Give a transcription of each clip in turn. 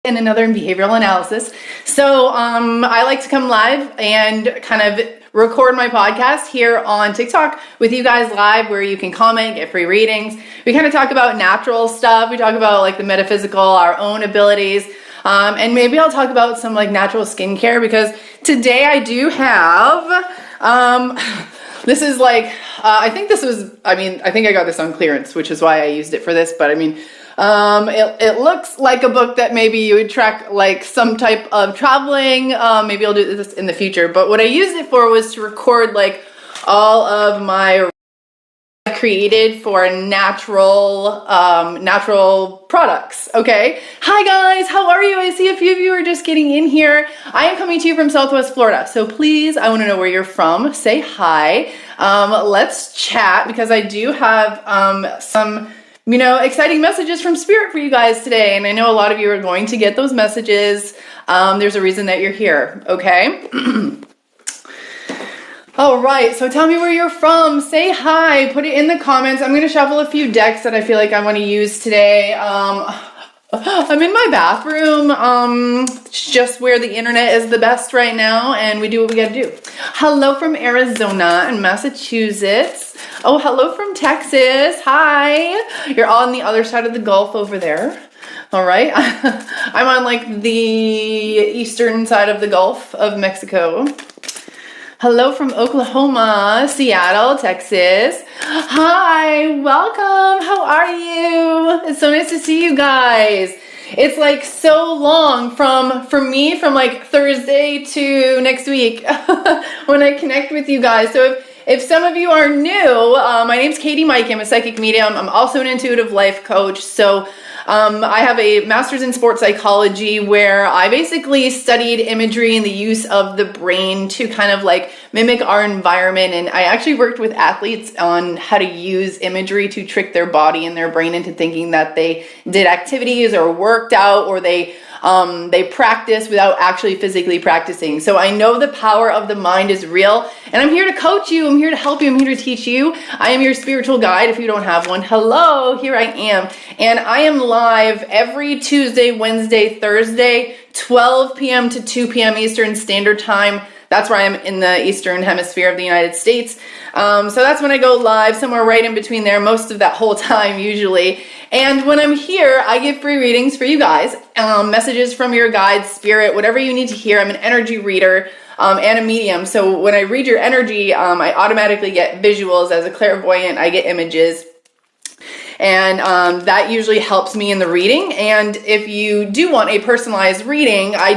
and another in behavioral analysis. So I like to come live and kind of record my podcast here on TikTok with you guys live, where you can comment, get free readings. We kind of talk about natural stuff. We talk about like the metaphysical, our own abilities. And maybe I'll talk about some like natural skincare, because today I do have, this is like, I think I got this on clearance, which is why I used it for this. But I mean, it looks like a book that maybe you would track like some type of traveling. Maybe I'll do this in the future. But what I used it for was to record like all of my created for natural products. Okay. Hi guys, how are you? I see a few of you are just getting in here. I am coming to you from Southwest Florida. So please, I want to know where you're from. Say hi. Let's chat, because I do have some exciting messages from Spirit for you guys today. And I know a lot of you are going to get those messages. There's a reason that you're here. Okay. All right, so tell me where you're from. Say hi, put it in the comments. I'm going to shuffle a few decks that I feel like I want to use today. I'm in my bathroom. It's just where the internet is the best right now, and we do what we got to do. Hello from Arizona and Massachusetts. Oh, hello from Texas. Hi. You're on the other side of the Gulf over there. All right. I'm on like the eastern side of the Gulf of Mexico. Hello from Oklahoma, Seattle, Texas. Hi, welcome. How are you? It's so nice to see you guys. It's like so long for me from like Thursday to next week when I connect with you guys. So if some of you are new, my name's Katie Maike. I'm a psychic medium. I'm also an intuitive life coach. So I have a master's in sports psychology, where I basically studied imagery and the use of the brain to kind of like mimic our environment. And I actually worked with athletes on how to use imagery to trick their body and their brain into thinking that they did activities or worked out, or they practice without actually physically practicing. So I know the power of the mind is real, and I'm here to coach you. I'm here to help you. I'm here to teach you. I am your spiritual guide if you don't have one. Hello, here I am. And I am live every Tuesday, Wednesday, Thursday, 12 p.m. to 2 p.m. Eastern Standard Time. That's where I'm in the Eastern Hemisphere of the United States. So that's when I go live, somewhere right in between there, most of that whole time usually. And when I'm here, I give free readings for you guys, messages from your guides, spirit, whatever you need to hear. I'm an energy reader and a medium. So when I read your energy, I automatically get visuals. As a clairvoyant, I get images. And that usually helps me in the reading. And if you do want a personalized reading, I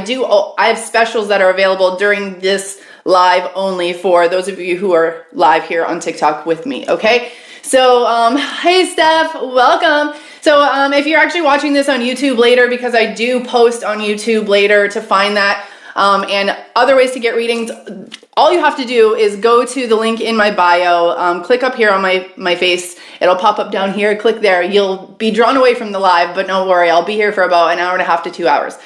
have specials that are available during this live only for those of you who are live here on TikTok with me. Okay. So, hey Steph, welcome. So, if you're actually watching this on YouTube later, because I do post on YouTube later to find that, and other ways to get readings, all you have to do is go to the link in my bio, click up here on my face. It'll pop up down here. Click there. You'll be drawn away from the live, but don't worry. I'll be here for about an hour and a half to 2 hours.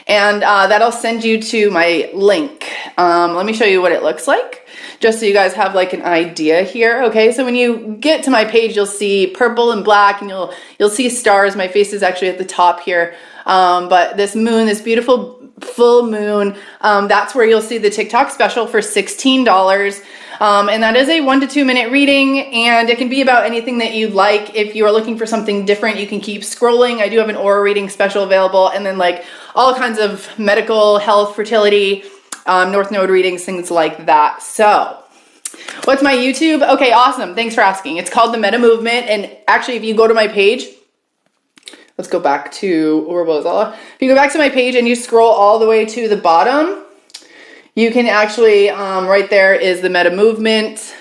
And that'll send you to my link. Let me show you what it looks like, just so you guys have like an idea here. Okay, so when you get to my page, you'll see purple and black, and you'll see stars. My face is actually at the top here. But this moon, this beautiful full moon, that's where you'll see the TikTok special for $16. And that is a 1 to 2 minute reading, and it can be about anything that you'd like. If you are looking for something different, you can keep scrolling. I do have an aura reading special available, and then like all kinds of medical, health, fertility, North Node readings, things like that. So what's my YouTube? Okay, awesome. Thanks for asking. It's called The Meta Movement. And actually, if you go to my page, let's go back to, where was I? If you go back to my page and you scroll all the way to the bottom, you can actually, right there is the Meta Movement,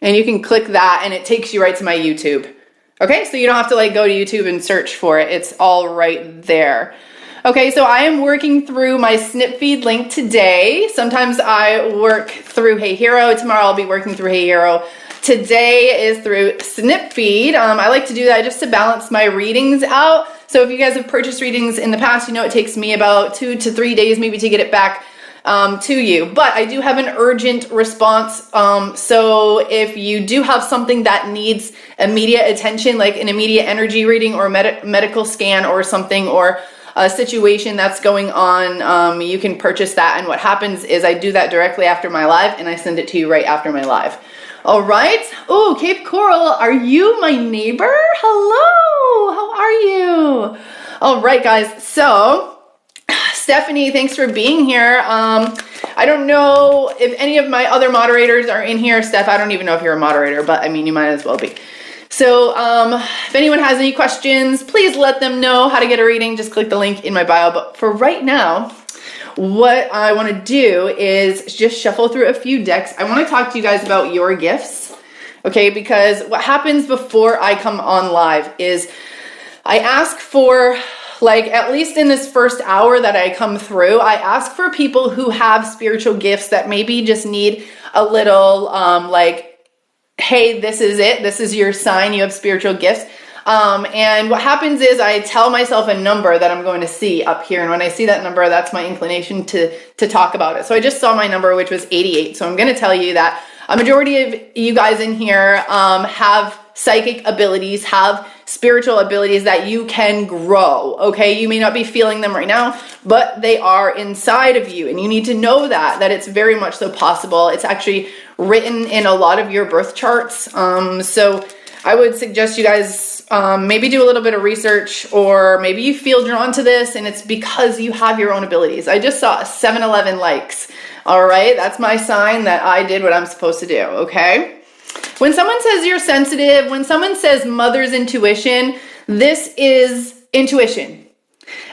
and you can click that and it takes you right to my YouTube. Okay, so you don't have to like go to YouTube and search for it. It's all right there. Okay, so I am working through my snip feed link today. Sometimes I work through Hey Hero. Tomorrow I'll be working through Hey Hero. Today is through snip feed. I like to do that just to balance my readings out. So if you guys have purchased readings in the past, you know it takes me about 2 to 3 days maybe to get it back to you. But I do have an urgent response. So if you do have something that needs immediate attention, like an immediate energy reading or medical scan or something, or a situation that's going on, you can purchase that. And what happens is I do that directly after my live, and I send it to you right after my live. All right. Oh, Cape Coral, are you my neighbor? Hello. How are you? All right, guys. So, Stephanie, thanks for being here. I don't know if any of my other moderators are in here. Steph, I don't even know if you're a moderator, but I mean, you might as well be. So, if anyone has any questions, please let them know how to get a reading. Just click the link in my bio. But for right now, what I want to do is just shuffle through a few decks. I want to talk to you guys about your gifts, okay? Because what happens before I come on live is I ask for, like, at least in this first hour that I come through, I ask for people who have spiritual gifts that maybe just need a little, like, hey, this is it. This is your sign. You have spiritual gifts. And what happens is I tell myself a number that I'm going to see up here. And when I see that number, that's my inclination to talk about it. So I just saw my number, which was 88. So I'm going to tell you that a majority of you guys in here have psychic abilities, have spiritual abilities that you can grow. Okay. You may not be feeling them right now, but they are inside of you. And you need to know that it's very much so possible. It's actually written in a lot of your birth charts. So I would suggest you guys maybe do a little bit of research, or maybe you feel drawn to this and it's because you have your own abilities. I just saw 7-11 likes. All right. That's my sign that I did what I'm supposed to do. Okay. When someone says you're sensitive, when someone says mother's intuition, this is intuition.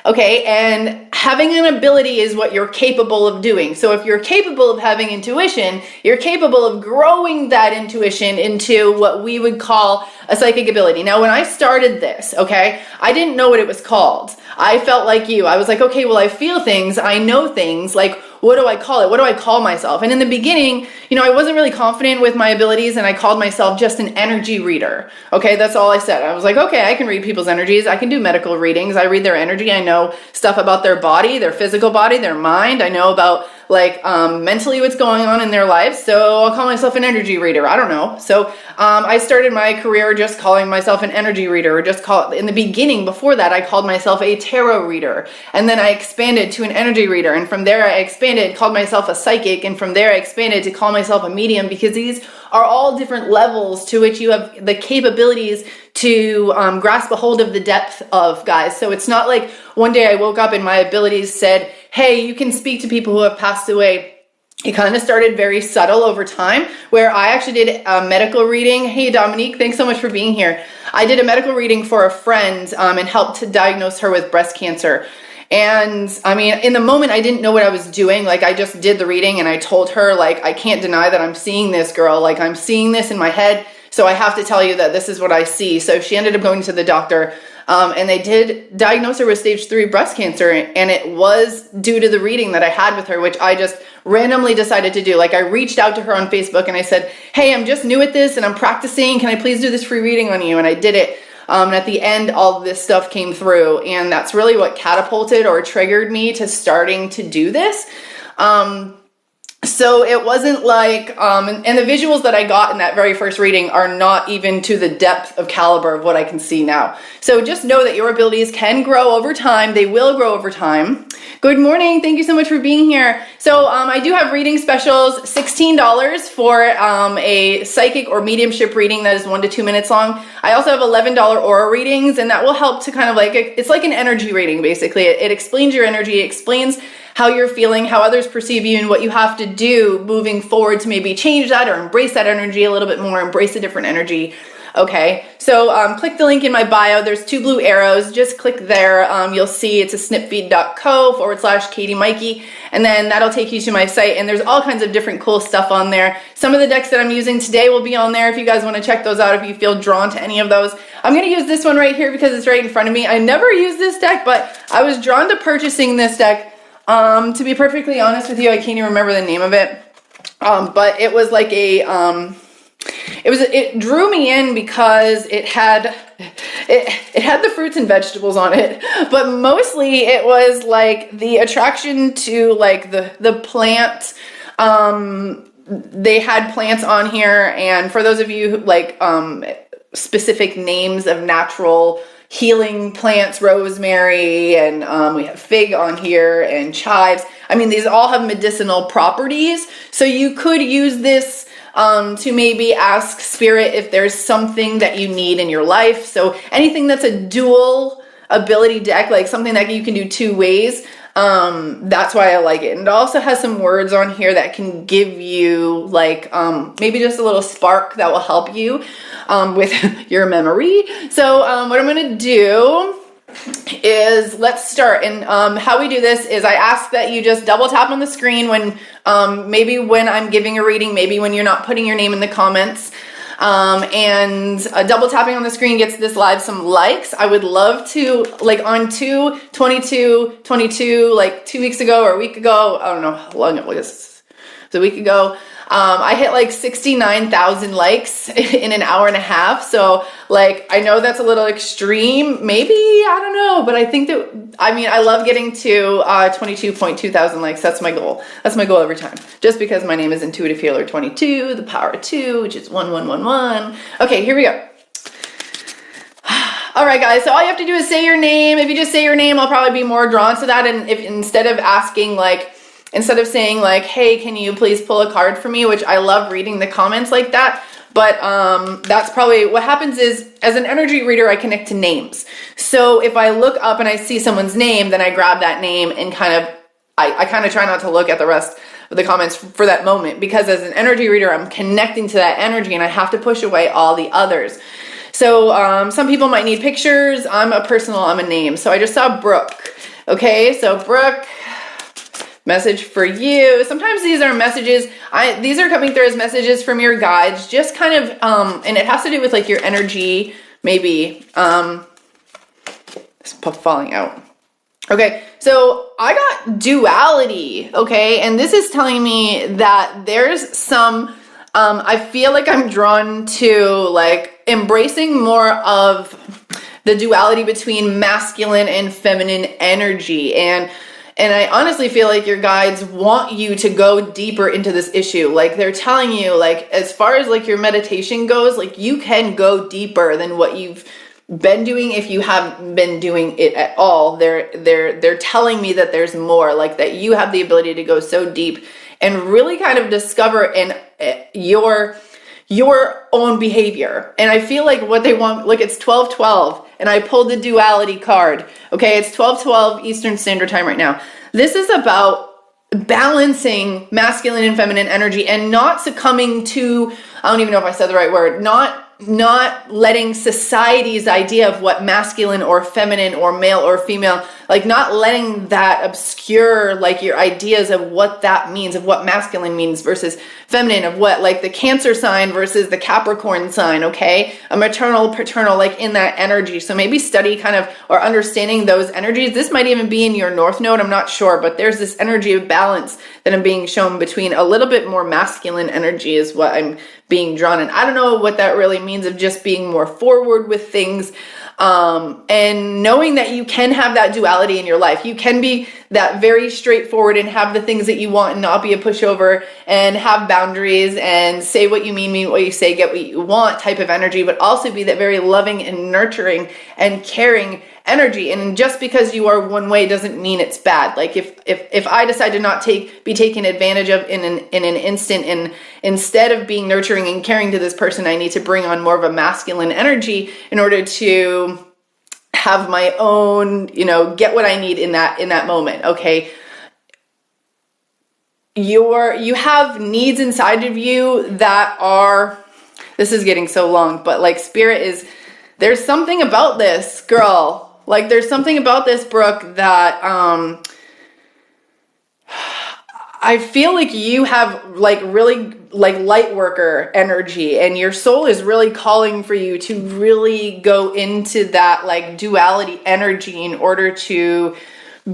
Okay, and having an ability is what you're capable of doing. So if you're capable of having intuition, you're capable of growing that intuition into what we would call a psychic ability. Now, when I started this, okay, I didn't know what it was called. I felt like you. I was like, okay, well, I feel things. I know things. Like, what do I call it? What do I call myself? And in the beginning, I wasn't really confident with my abilities, and I called myself just an energy reader. Okay, that's all I said. I was like, okay, I can read people's energies. I can do medical readings. I read their energy. I know stuff about their body, their physical body, their mind. I know about mentally what's going on in their lives. So I'll call myself an energy reader. I don't know. So I started my career just calling myself an energy reader, or in the beginning, before that, I called myself a tarot reader. And then I expanded to an energy reader. And from there I expanded, called myself a psychic. And from there I expanded to call myself a medium, because these are all different levels to which you have the capabilities to grasp a hold of the depth of, guys. So it's not like one day I woke up and my abilities said, hey, you can speak to people who have passed away. It kind of started very subtle over time, where I actually did a medical reading. Hey, Dominique, thanks so much for being here. I did a medical reading for a friend and helped to diagnose her with breast cancer. And I mean, in the moment, I didn't know what I was doing. Like, I just did the reading and I told her, like, I can't deny that I'm seeing this, girl. Like, I'm seeing this in my head. So I have to tell you that this is what I see. So she ended up going to the doctor. And they did diagnose her with stage 3 breast cancer, and it was due to the reading that I had with her, which I just randomly decided to do. Like, I reached out to her on Facebook and I said, hey, I'm just new at this and I'm practicing. Can I please do this free reading on you? And I did it. And at the end, all of this stuff came through, and that's really what catapulted or triggered me to starting to do this. So it wasn't like, and the visuals that I got in that very first reading are not even to the depth of caliber of what I can see now. So just know that your abilities can grow over time. They will grow over time. Good morning. Thank you so much for being here. So I do have reading specials, $16 for a psychic or mediumship reading that is 1 to 2 minutes long. I also have $11 aura readings, and that will help to kind of it's like an energy reading, basically. It explains your energy, it explains how you're feeling, how others perceive you, and what you have to do moving forward to maybe change that or embrace that energy a little bit more, embrace a different energy. Okay, so click the link in my bio. There's 2 blue arrows. Just click there. You'll see it's a snipfeed.co/Katie Maike, and then that'll take you to my site, and there's all kinds of different cool stuff on there. Some of the decks that I'm using today will be on there if you guys want to check those out, if you feel drawn to any of those. I'm going to use this one right here because it's right in front of me. I never used this deck, but I was drawn to purchasing this deck. To be perfectly honest with you, I can't even remember the name of it. But it was like it drew me in because it had the fruits and vegetables on it, but mostly it was like the attraction to like the plant. They had plants on here, and for those of you who like specific names of natural healing plants, rosemary, and we have fig on here, and chives. I mean, these all have medicinal properties. So you could use this to maybe ask spirit if there's something that you need in your life. So anything that's a dual ability deck, like something that you can do two ways, that's why I like it. And it also has some words on here that can give you like maybe just a little spark that will help you with your memory. So what I'm going to do is let's start. And how we do this is I ask that you just double tap on the screen when maybe when I'm giving a reading, maybe when you're not putting your name in the comments. And double tapping on the screen gets this live some likes. I would love to, like on 2/22/22, like 2 weeks ago or a week ago, I don't know how long it was, a week ago, I hit like 69,000 likes in an hour and a half. So like, I know that's a little extreme, maybe, I don't know, but I think that, I mean, I love getting to 22.2 thousand likes. That's my goal. That's my goal every time. Just because my name is Intuitive Healer 22, the power of 2, which is 1111. Okay, here we go. All right, guys, so all you have to do is say your name. If you just say your name, I'll probably be more drawn to that. And if instead of saying like, hey, can you please pull a card for me, which I love reading the comments like that. But that's probably what happens is, as an energy reader, I connect to names. So if I look up and I see someone's name, then I grab that name and I kind of try not to look at the rest of the comments for that moment, because as an energy reader, I'm connecting to that energy and I have to push away all the others. So some people might need pictures. I'm a name. So I just saw Brooke. Okay, so Brooke, message for you. Sometimes these are messages. These are coming through as messages from your guides, just kind of, and it has to do with like your energy, maybe, it's falling out. Okay, so I got duality, okay, and this is telling me that there's some, I feel like I'm drawn to like embracing more of the duality between masculine and feminine energy, and I honestly feel like your guides want you to go deeper into this issue. Like they're telling you, like, as far as like your meditation goes, like you can go deeper than what you've been doing if you haven't been doing it at all. They're telling me that there's more, like that you have the ability to go so deep and really kind of discover in your own behavior. And I feel like what they want, look, it's 12:12 and I pulled the duality card. Okay, it's 12:12 Eastern Standard Time right now. This is about balancing masculine and feminine energy and not succumbing to, I don't even know if I said the right word, not letting society's idea of what masculine or feminine or male or female, like not letting that obscure like your ideas of what that means, of what masculine means versus feminine, of what like the Cancer sign versus the Capricorn sign, okay? A maternal, paternal, like in that energy. So maybe study kind of, or understanding those energies. This might even be in your North Node, I'm not sure, but there's this energy of balance that I'm being shown between a little bit more masculine energy is what I'm being drawn in. I don't know what that really means, of just being more forward with things, and knowing that you can have that duality in your life. You can be that very straightforward and have the things that you want and not be a pushover, and have boundaries and say what you mean what you say, get what you want type of energy, but also be that very loving and nurturing and caring energy. And just because you are one way doesn't mean it's bad. Like if I decide to not be taken advantage of in an instant, and instead of being nurturing and caring to this person, I need to bring on more of a masculine energy in order to have my own, get what I need in that moment. Okay. You have needs inside of you that are, this is getting so long, but like spirit there's something about this girl. Like there's something about this, Brooke, that I feel like you have like really like light worker energy, and your soul is really calling for you to really go into that like duality energy in order to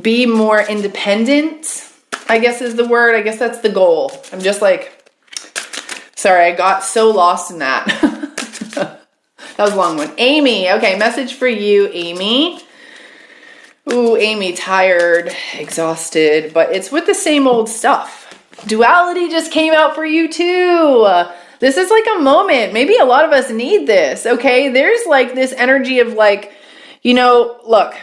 be more independent, I guess is the word. I guess that's the goal. I'm just like, sorry, I got so lost in that. That was a long one. Amy, okay, message for you, Amy. Ooh, Amy, tired, exhausted, but it's with the same old stuff. Duality just came out for you too. This is like a moment. Maybe a lot of us need this, okay? There's like this energy of like, look,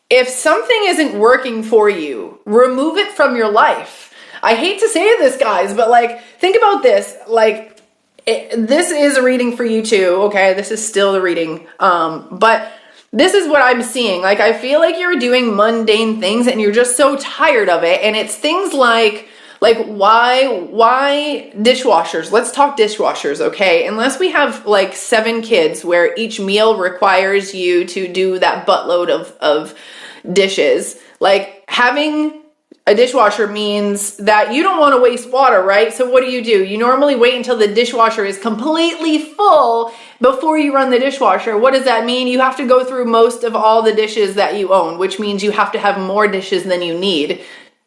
if something isn't working for you, remove it from your life. I hate to say this, guys, but like, think about this. Like, this is a reading for you too, okay? This is still the reading. But this is what I'm seeing. Like, I feel like you're doing mundane things and you're just so tired of it. And it's things like why dishwashers? Let's talk dishwashers, okay? Unless we have like 7 kids where each meal requires you to do that buttload of dishes. Like, having a dishwasher means that you don't want to waste water, right? So what do? You normally wait until the dishwasher is completely full before you run the dishwasher. What does that mean? You have to go through most of all the dishes that you own, which means you have to have more dishes than you need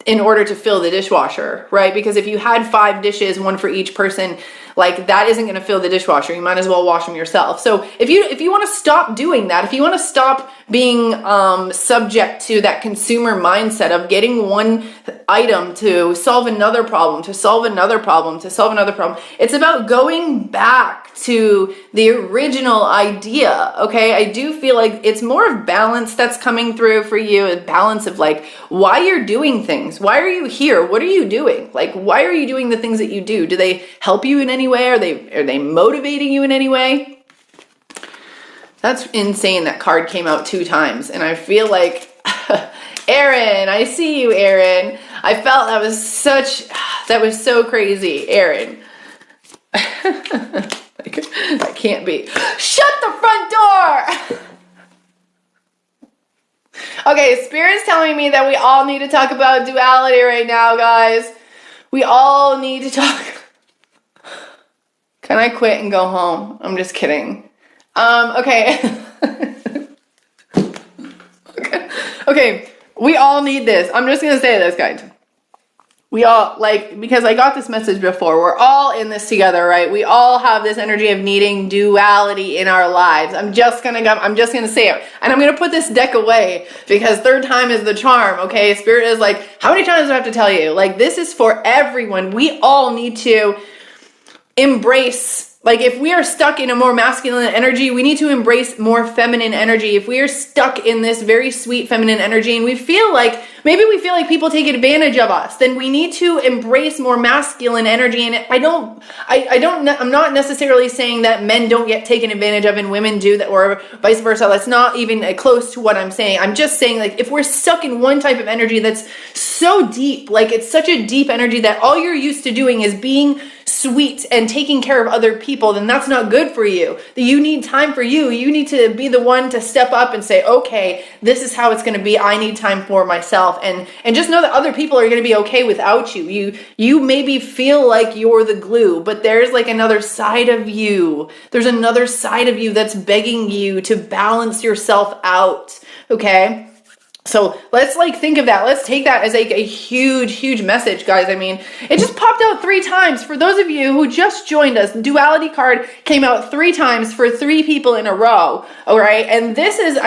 in order to fill the dishwasher, right? Because if you had 5 dishes, one for each person, like, that isn't going to fill the dishwasher. You might as well wash them yourself. So if you want to stop doing that, if you want to stop being subject to that consumer mindset of getting one item to solve another problem, to solve another problem, to solve another problem, it's about going back to the original idea, okay? I do feel like it's more of balance that's coming through for you, a balance of like why you're doing things. Why are you here? What are you doing? Like, why are you doing the things that you do? Do they help you in any way? Are they motivating you in any way? That's insane. That card came out 2 times, and I feel like Aaron, I see you, Aaron. I felt that was so crazy, Aaron. That can't be. Shut the front door. Okay, Spirit's telling me that we all need to talk about duality right now, guys. We all need to talk. Can I quit and go home? I'm just kidding. Okay. Okay. We all need this. I'm just going to say this, guys. We all, like, because I got this message before, we're all in this together, right? We all have this energy of needing duality in our lives. I'm just gonna say it. And I'm gonna put this deck away because 3rd time is the charm, okay? Spirit is like, how many times do I have to tell you? Like, this is for everyone. We all need to embrace. Like, if we are stuck in a more masculine energy, we need to embrace more feminine energy. If we are stuck in this very sweet feminine energy and maybe we feel like people take advantage of us, then we need to embrace more masculine energy. And I'm not necessarily saying that men don't get taken advantage of and women do that, or vice versa. That's not even close to what I'm saying. I'm just saying, like, if we're stuck in one type of energy that's so deep, like it's such a deep energy that all you're used to doing is being sweet and taking care of other people, then that's not good for you. You need time for you. You need to be the one to step up and say, okay, this is how it's going to be. I need time for myself. And just know that other people are going to be okay without you. You maybe feel like you're the glue, but there's like another side of you. There's another side of you that's begging you to balance yourself out. Okay? So let's think of that. Let's take that as a huge, huge message, guys. I mean, it just popped out 3 times. For those of you who just joined us, Duality card came out 3 times for 3 people in a row. All right. And this is,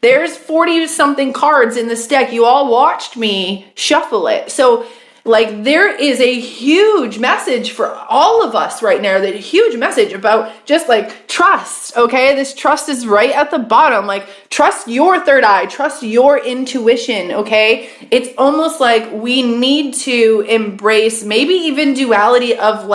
there's 40 something cards in this deck. You all watched me shuffle it. So there is a huge message for all of us right now, that huge message about just trust, okay? This trust is right at the bottom. Trust your third eye, trust your intuition, okay? It's almost like we need to embrace maybe even duality of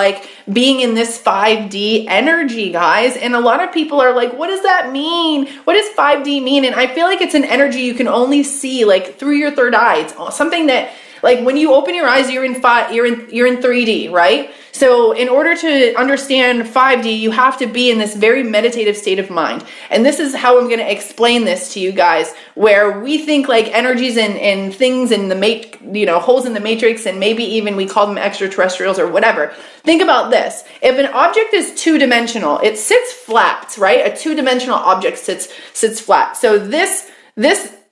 being in this 5D energy, guys. And a lot of people are like, what does that mean? What does 5D mean? And I feel like it's an energy you can only see through your third eye. It's something that when you open your eyes, you're in 3D, right? So in order to understand 5D, you have to be in this very meditative state of mind. And this is how I'm going to explain this to you guys, where we think energies and things in the holes in the matrix, and maybe even we call them extraterrestrials or whatever. Think about this. If an object is 2-dimensional, it sits flat, right? A 2-dimensional object sits flat. So this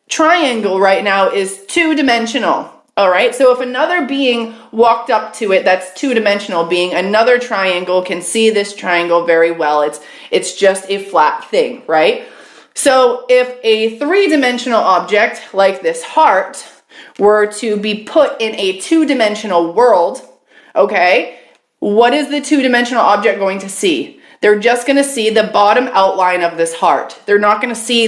triangle right now is 2-dimensional. All right, so if another being walked up to it that's 2-dimensional, being another triangle, can see this triangle very well. It's just a flat thing, right? So if a 3-dimensional object like this heart were to be put in a 2-dimensional world, okay, what is the 2-dimensional object going to see? They're just going to see the bottom outline of this heart. They're not going to see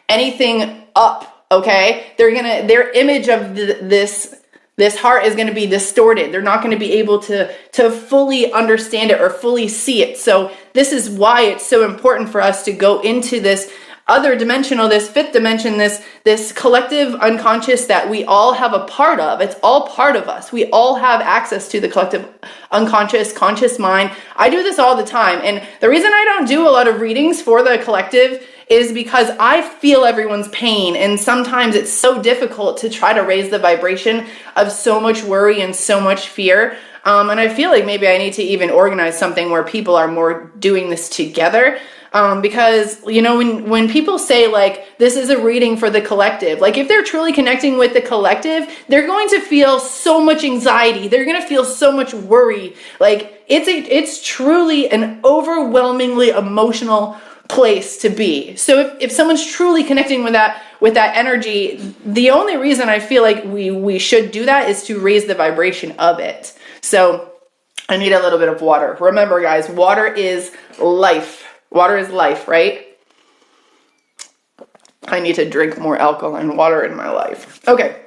anything up, okay? Their image of this heart is going to be distorted. They're not going to be able to fully understand it or fully see it. So this is why it's so important for us to go into this other dimensional, this fifth dimension, this collective unconscious that we all have a part of. It's all part of us. We all have access to the collective unconscious, conscious mind. I do this all the time. And the reason I don't do a lot of readings for the collective is because I feel everyone's pain. And sometimes it's so difficult to try to raise the vibration of so much worry and so much fear. And I feel like maybe I need to even organize something where people are more doing this together. Because, you know, when people say like, this is a reading for the collective, like if they're truly connecting with the collective, they're going to feel so much anxiety. They're going to feel so much worry. Like it's truly an overwhelmingly emotional place to be. So if someone's truly connecting with that energy, the only reason I feel like we should do that is to raise the vibration of it. So I need a little bit of water. Remember, guys, water is life. Water is life, right? I need to drink more alkaline water in my life. Okay,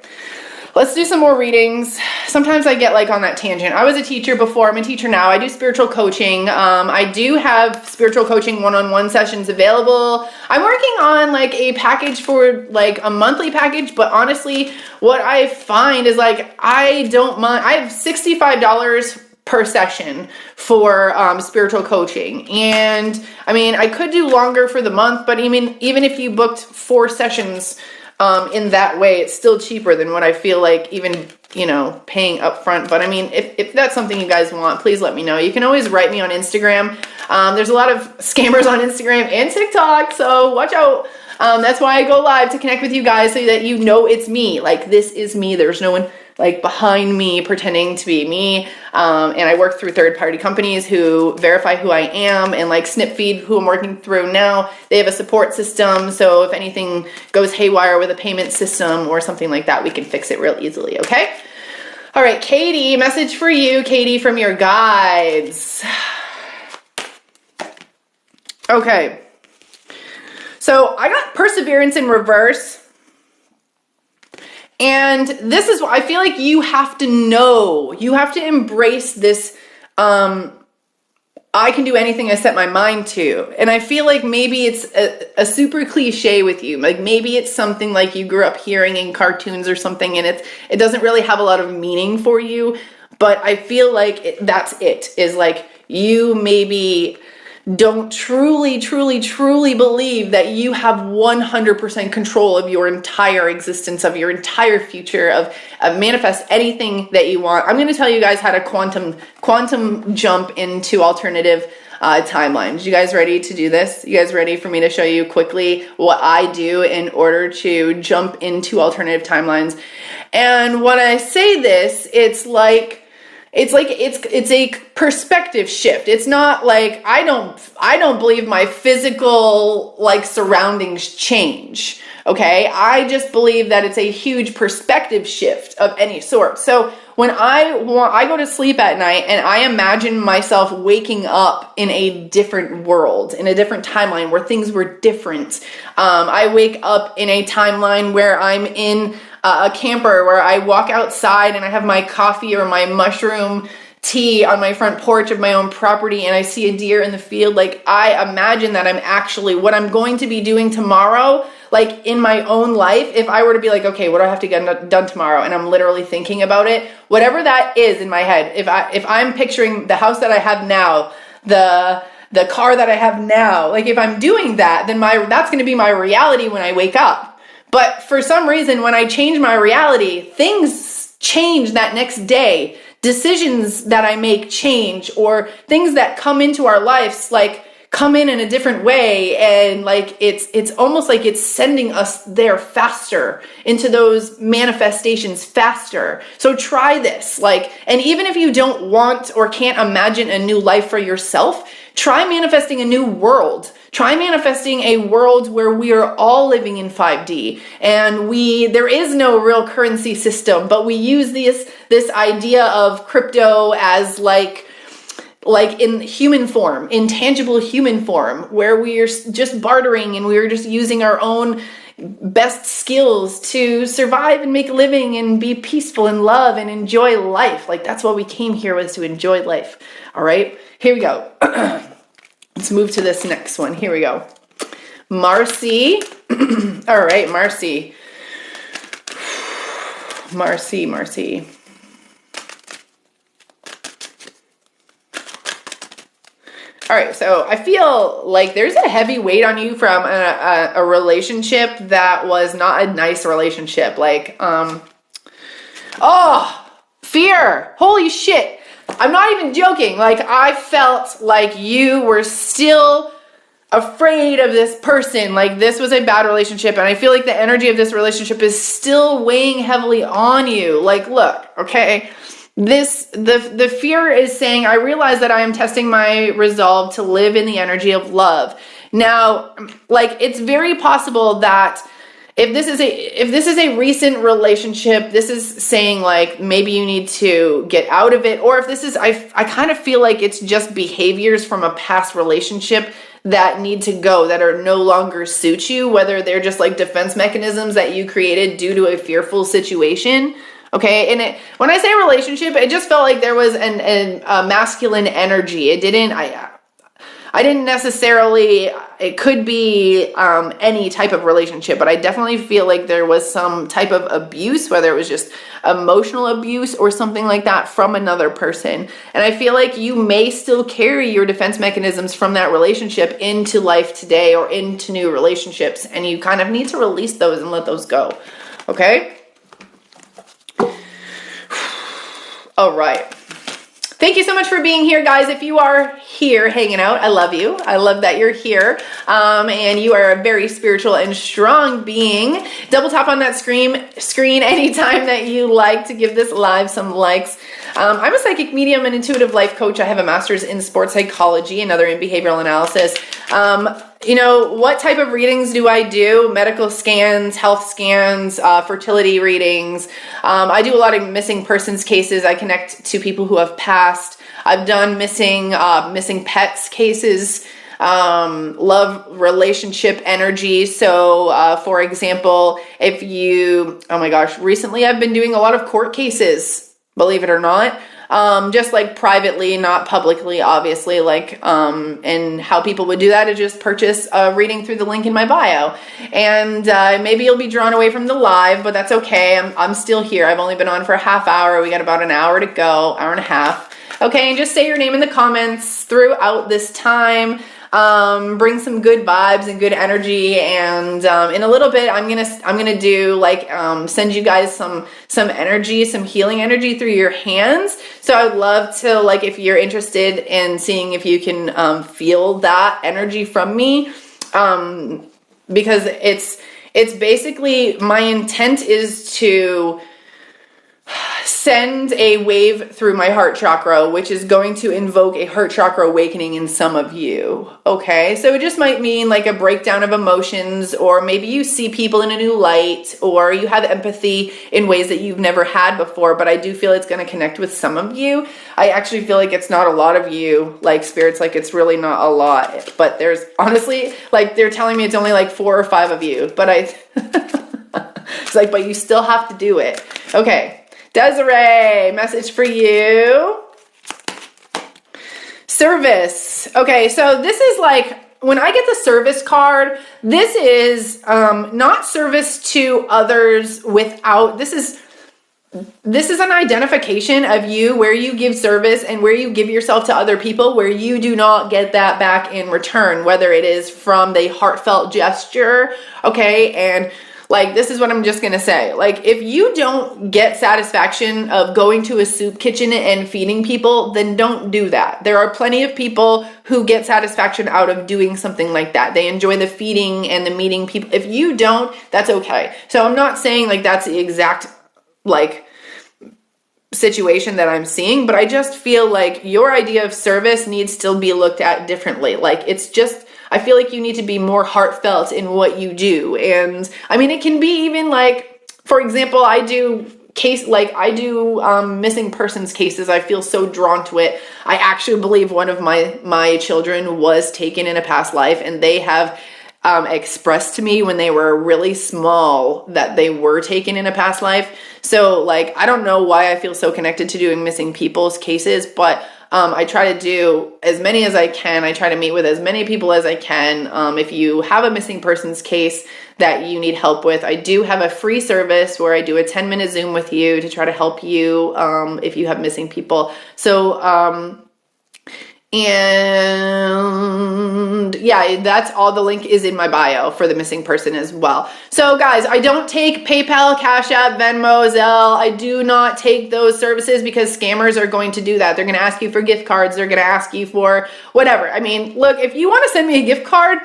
let's do some more readings. Sometimes I get like on that tangent. I was a teacher before. I'm a teacher now. I do spiritual coaching. I do have spiritual coaching one-on-one sessions available. I'm working on like a package for like a monthly package, but honestly, what I find is like, I don't mind. I have $65 per session for spiritual coaching. And I mean, I could do longer for the month, but I mean, even if you booked 4 sessions in that way, it's still cheaper than what I feel like even, you know, paying upfront. But I mean, if that's something you guys want, please let me know. You can always write me on Instagram. There's a lot of scammers on Instagram and TikTok, so watch out. That's why I go live, to connect with you guys so that you know it's me. Like, this is me. There's no one like behind me pretending to be me. And I work through third-party companies who verify who I am, and like Snipfeed, who I'm working through now, they have a support system. So if anything goes haywire with a payment system or something like that, we can fix it real easily, okay? All right, Katie, message for you, Katie, from your guides. Okay. So I got perseverance in reverse. And this is what I feel like you have to know. You have to embrace this, I can do anything I set my mind to. And I feel like maybe it's a super cliche with you. Like maybe it's something like you grew up hearing in cartoons or something, and it doesn't really have a lot of meaning for you. But I feel like that's it, is like you maybe don't truly believe that you have 100% control of your entire existence, of your entire future, of manifest anything that you want. I'm going to tell you guys how to quantum jump into alternative timelines. You guys ready to do this? You guys ready for me to show you quickly what I do in order to jump into alternative timelines? And when I say this, it's a perspective shift. It's not like I don't believe my physical like surroundings change. Okay, I just believe that it's a huge perspective shift of any sort. So when I go to sleep at night and I imagine myself waking up in a different world, in a different timeline where things were different. I wake up in a timeline where I'm in a camper, where I walk outside and I have my coffee or my mushroom tea on my front porch of my own property, and I see a deer in the field. Like, I imagine that I'm actually, what I'm going to be doing tomorrow, like in my own life, if I were to be like, okay, what do I have to get done tomorrow? And I'm literally thinking about it, whatever that is in my head. If I'm picturing the house that I have now, the car that I have now, like if I'm doing that, then that's going to be my reality when I wake up. But for some reason, when I change my reality, things change that next day. Decisions that I make change, or things that come into our lives, like come in a different way. And like, it's almost like it's sending us there faster, into those manifestations faster. So try this, like, and even if you don't want or can't imagine a new life for yourself, try manifesting a new world. Try manifesting a world where we are all living in 5D, and there is no real currency system, but we use this idea of crypto as like like in human form, in tangible human form, where we are just bartering and we are just using our own best skills to survive and make a living and be peaceful and love and enjoy life. Like that's what we came here, was to enjoy life. All right, here we go. Let's move to this next one. Here we go. Marcy. All right, Marcy. Marcy. All right, so I feel like there's a heavy weight on you from a relationship that was not a nice relationship. Like, fear. Holy shit. I'm not even joking. Like, I felt like you were still afraid of this person. Like, this was a bad relationship, and I feel like the energy of this relationship is still weighing heavily on you. Like, look, okay, the fear is saying, I realize that I am testing my resolve to live in the energy of love. Now, like, it's very possible that if this is a recent relationship, this is saying like maybe you need to get out of it, or if this is, I kind of feel like it's just behaviors from a past relationship that need to go, that are no longer suit you, whether they're just like defense mechanisms that you created due to a fearful situation. Okay, and when I say relationship, it just felt like there was a masculine energy. It didn't, I didn't necessarily, it could be any type of relationship, but I definitely feel like there was some type of abuse, whether it was just emotional abuse or something like that from another person. And I feel like you may still carry your defense mechanisms from that relationship into life today or into new relationships, and you kind of need to release those and let those go. Okay? All right. Thank you so much for being here, guys. If you are here hanging out, I love you. I love that you're here. And you are a very spiritual and strong being. Double tap on that screen anytime that you like to give this live some likes. I'm a psychic medium and intuitive life coach. I have a master's in sports psychology, another in behavioral analysis. You know, what type of readings do I do? Medical scans, health scans, fertility readings. I do a lot of missing persons cases. I connect to people who have passed. I've done missing pets cases, love relationship energy. So, for example, recently I've been doing a lot of court cases, believe it or not. Just like privately, not publicly, obviously, like, and how people would do that is just purchase a reading through the link in my bio. And, maybe you'll be drawn away from the live, but that's okay. I'm still here. I've only been on for a half hour. We got about an hour to go, hour and a half. Okay. And just say your name in the comments throughout this time. Bring some good vibes and good energy, and in a little bit I'm gonna do like send you guys some energy, some healing energy through your hands. So I'd love to, like, if you're interested in seeing if you can feel that energy from me, because it's basically, my intent is to send a wave through my heart chakra, which is going to invoke a heart chakra awakening in some of you. Okay, so it just might mean like a breakdown of emotions, or maybe you see people in a new light, or you have empathy in ways that you've never had before. But I do feel it's going to connect with some of you. I actually feel like it's not a lot of you, like spirits, like it's really not a lot. But there's honestly, like, they're telling me it's only like 4 or 5 of you. But it's like, but you still have to do it. Okay. Desiree, message for you. Service. Okay, so this is like, when I get the service card, this is not service to others without, this is an identification of you, where you give service and where you give yourself to other people, where you do not get that back in return, whether it is from the heartfelt gesture, okay, and like, this is what I'm just going to say. Like, if you don't get satisfaction of going to a soup kitchen and feeding people, then don't do that. There are plenty of people who get satisfaction out of doing something like that. They enjoy the feeding and the meeting people. If you don't, that's okay. So I'm not saying like that's the exact like situation that I'm seeing, but I just feel like your idea of service needs to be looked at differently. Like, it's just, I feel like you need to be more heartfelt in what you do. And I mean, it can be even like, for example, I do case, like I do missing persons cases. I feel so drawn to it. I actually believe one of my children was taken in a past life, and they have expressed to me when they were really small that they were taken in a past life. So like, I don't know why I feel so connected to doing missing people's cases, but I try to do as many as I can. I try to meet with as many people as I can. If you have a missing persons case that you need help with, I do have a free service where I do a 10-minute Zoom with you to try to help you if you have missing people. So, and yeah, that's all. The link is in my bio for the missing person as well. So guys, I don't take PayPal, Cash App, Venmo, Zelle. I do not take those services because scammers are going to do that. They're going to ask you for gift cards. They're going to ask you for whatever. I mean, look, if you want to send me a gift card,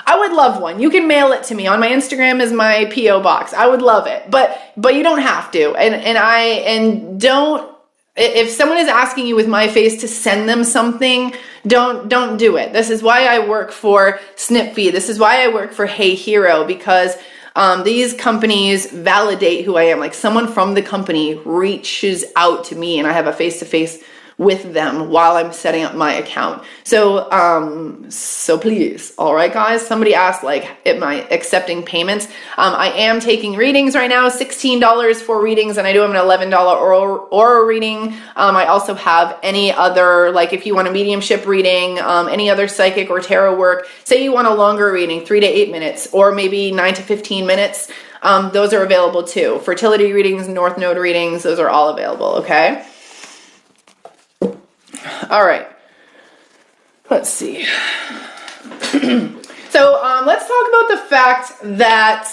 I would love one. You can mail it to me. On my Instagram is my PO box. I would love it, but you don't have to. And don't. If someone is asking you with my face to send them something, don't do it. This is why I work for Snipfeed. This is why I work for Hey Hero, because these companies validate who I am. Like, someone from the company reaches out to me and I have a face-to-face with them while I'm setting up my account. So please, all right, guys. Somebody asked, like, am I accepting payments? I am taking readings right now, $16 for readings, and I do have an $11 aura reading. I also have any other, like, if you want a mediumship reading, any other psychic or tarot work, say you want a longer reading, 3 to 8 minutes, or maybe 9 to 15 minutes, those are available too. Fertility readings, North Node readings, those are all available, okay? All right, let's see. So let's talk about the fact that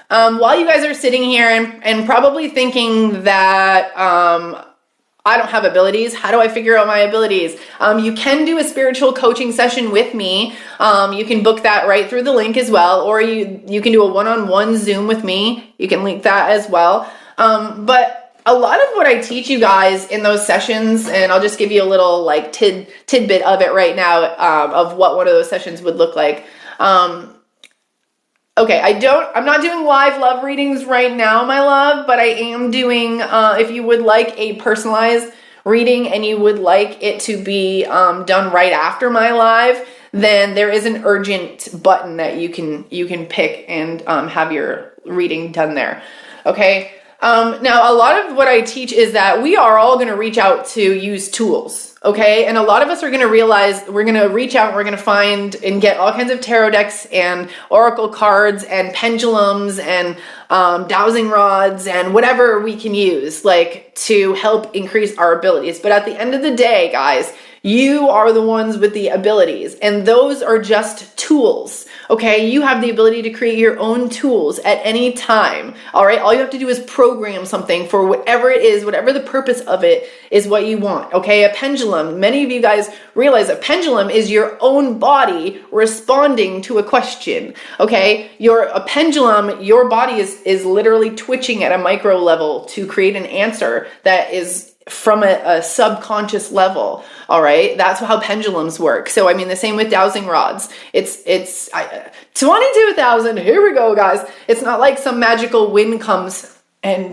while you guys are sitting here and probably thinking that I don't have abilities, how do I figure out my abilities? You can do a spiritual coaching session with me. You can book that right through the link as well, or you can do a one-on-one Zoom with me. You can link that as well. But a lot of what I teach you guys in those sessions, and I'll just give you a little like tidbit of it right now, of what one of those sessions would look like. Okay, I'm not doing live love readings right now, my love, but I am doing, if you would like a personalized reading and you would like it to be done right after my live, then there is an urgent button that you can pick and have your reading done there. Okay. Now, a lot of what I teach is that we are all going to reach out to use tools, okay? And a lot of us are going to realize we're going to reach out and we're going to find and get all kinds of tarot decks and oracle cards and pendulums and dowsing rods and whatever we can use, like, to help increase our abilities. But at the end of the day, guys, you are the ones with the abilities, and those are just tools. Okay, you have the ability to create your own tools at any time. All right, all you have to do is program something for whatever it is, whatever the purpose of it is, what you want. Okay, a pendulum. Many of you guys realize a pendulum is your own body responding to a question. Okay, a pendulum, your body is literally twitching at a micro level to create an answer that is from a subconscious level. All right. That's how pendulums work. So, I mean, the same with dowsing rods. It's 22,000. Here we go, guys. It's not like some magical wind comes and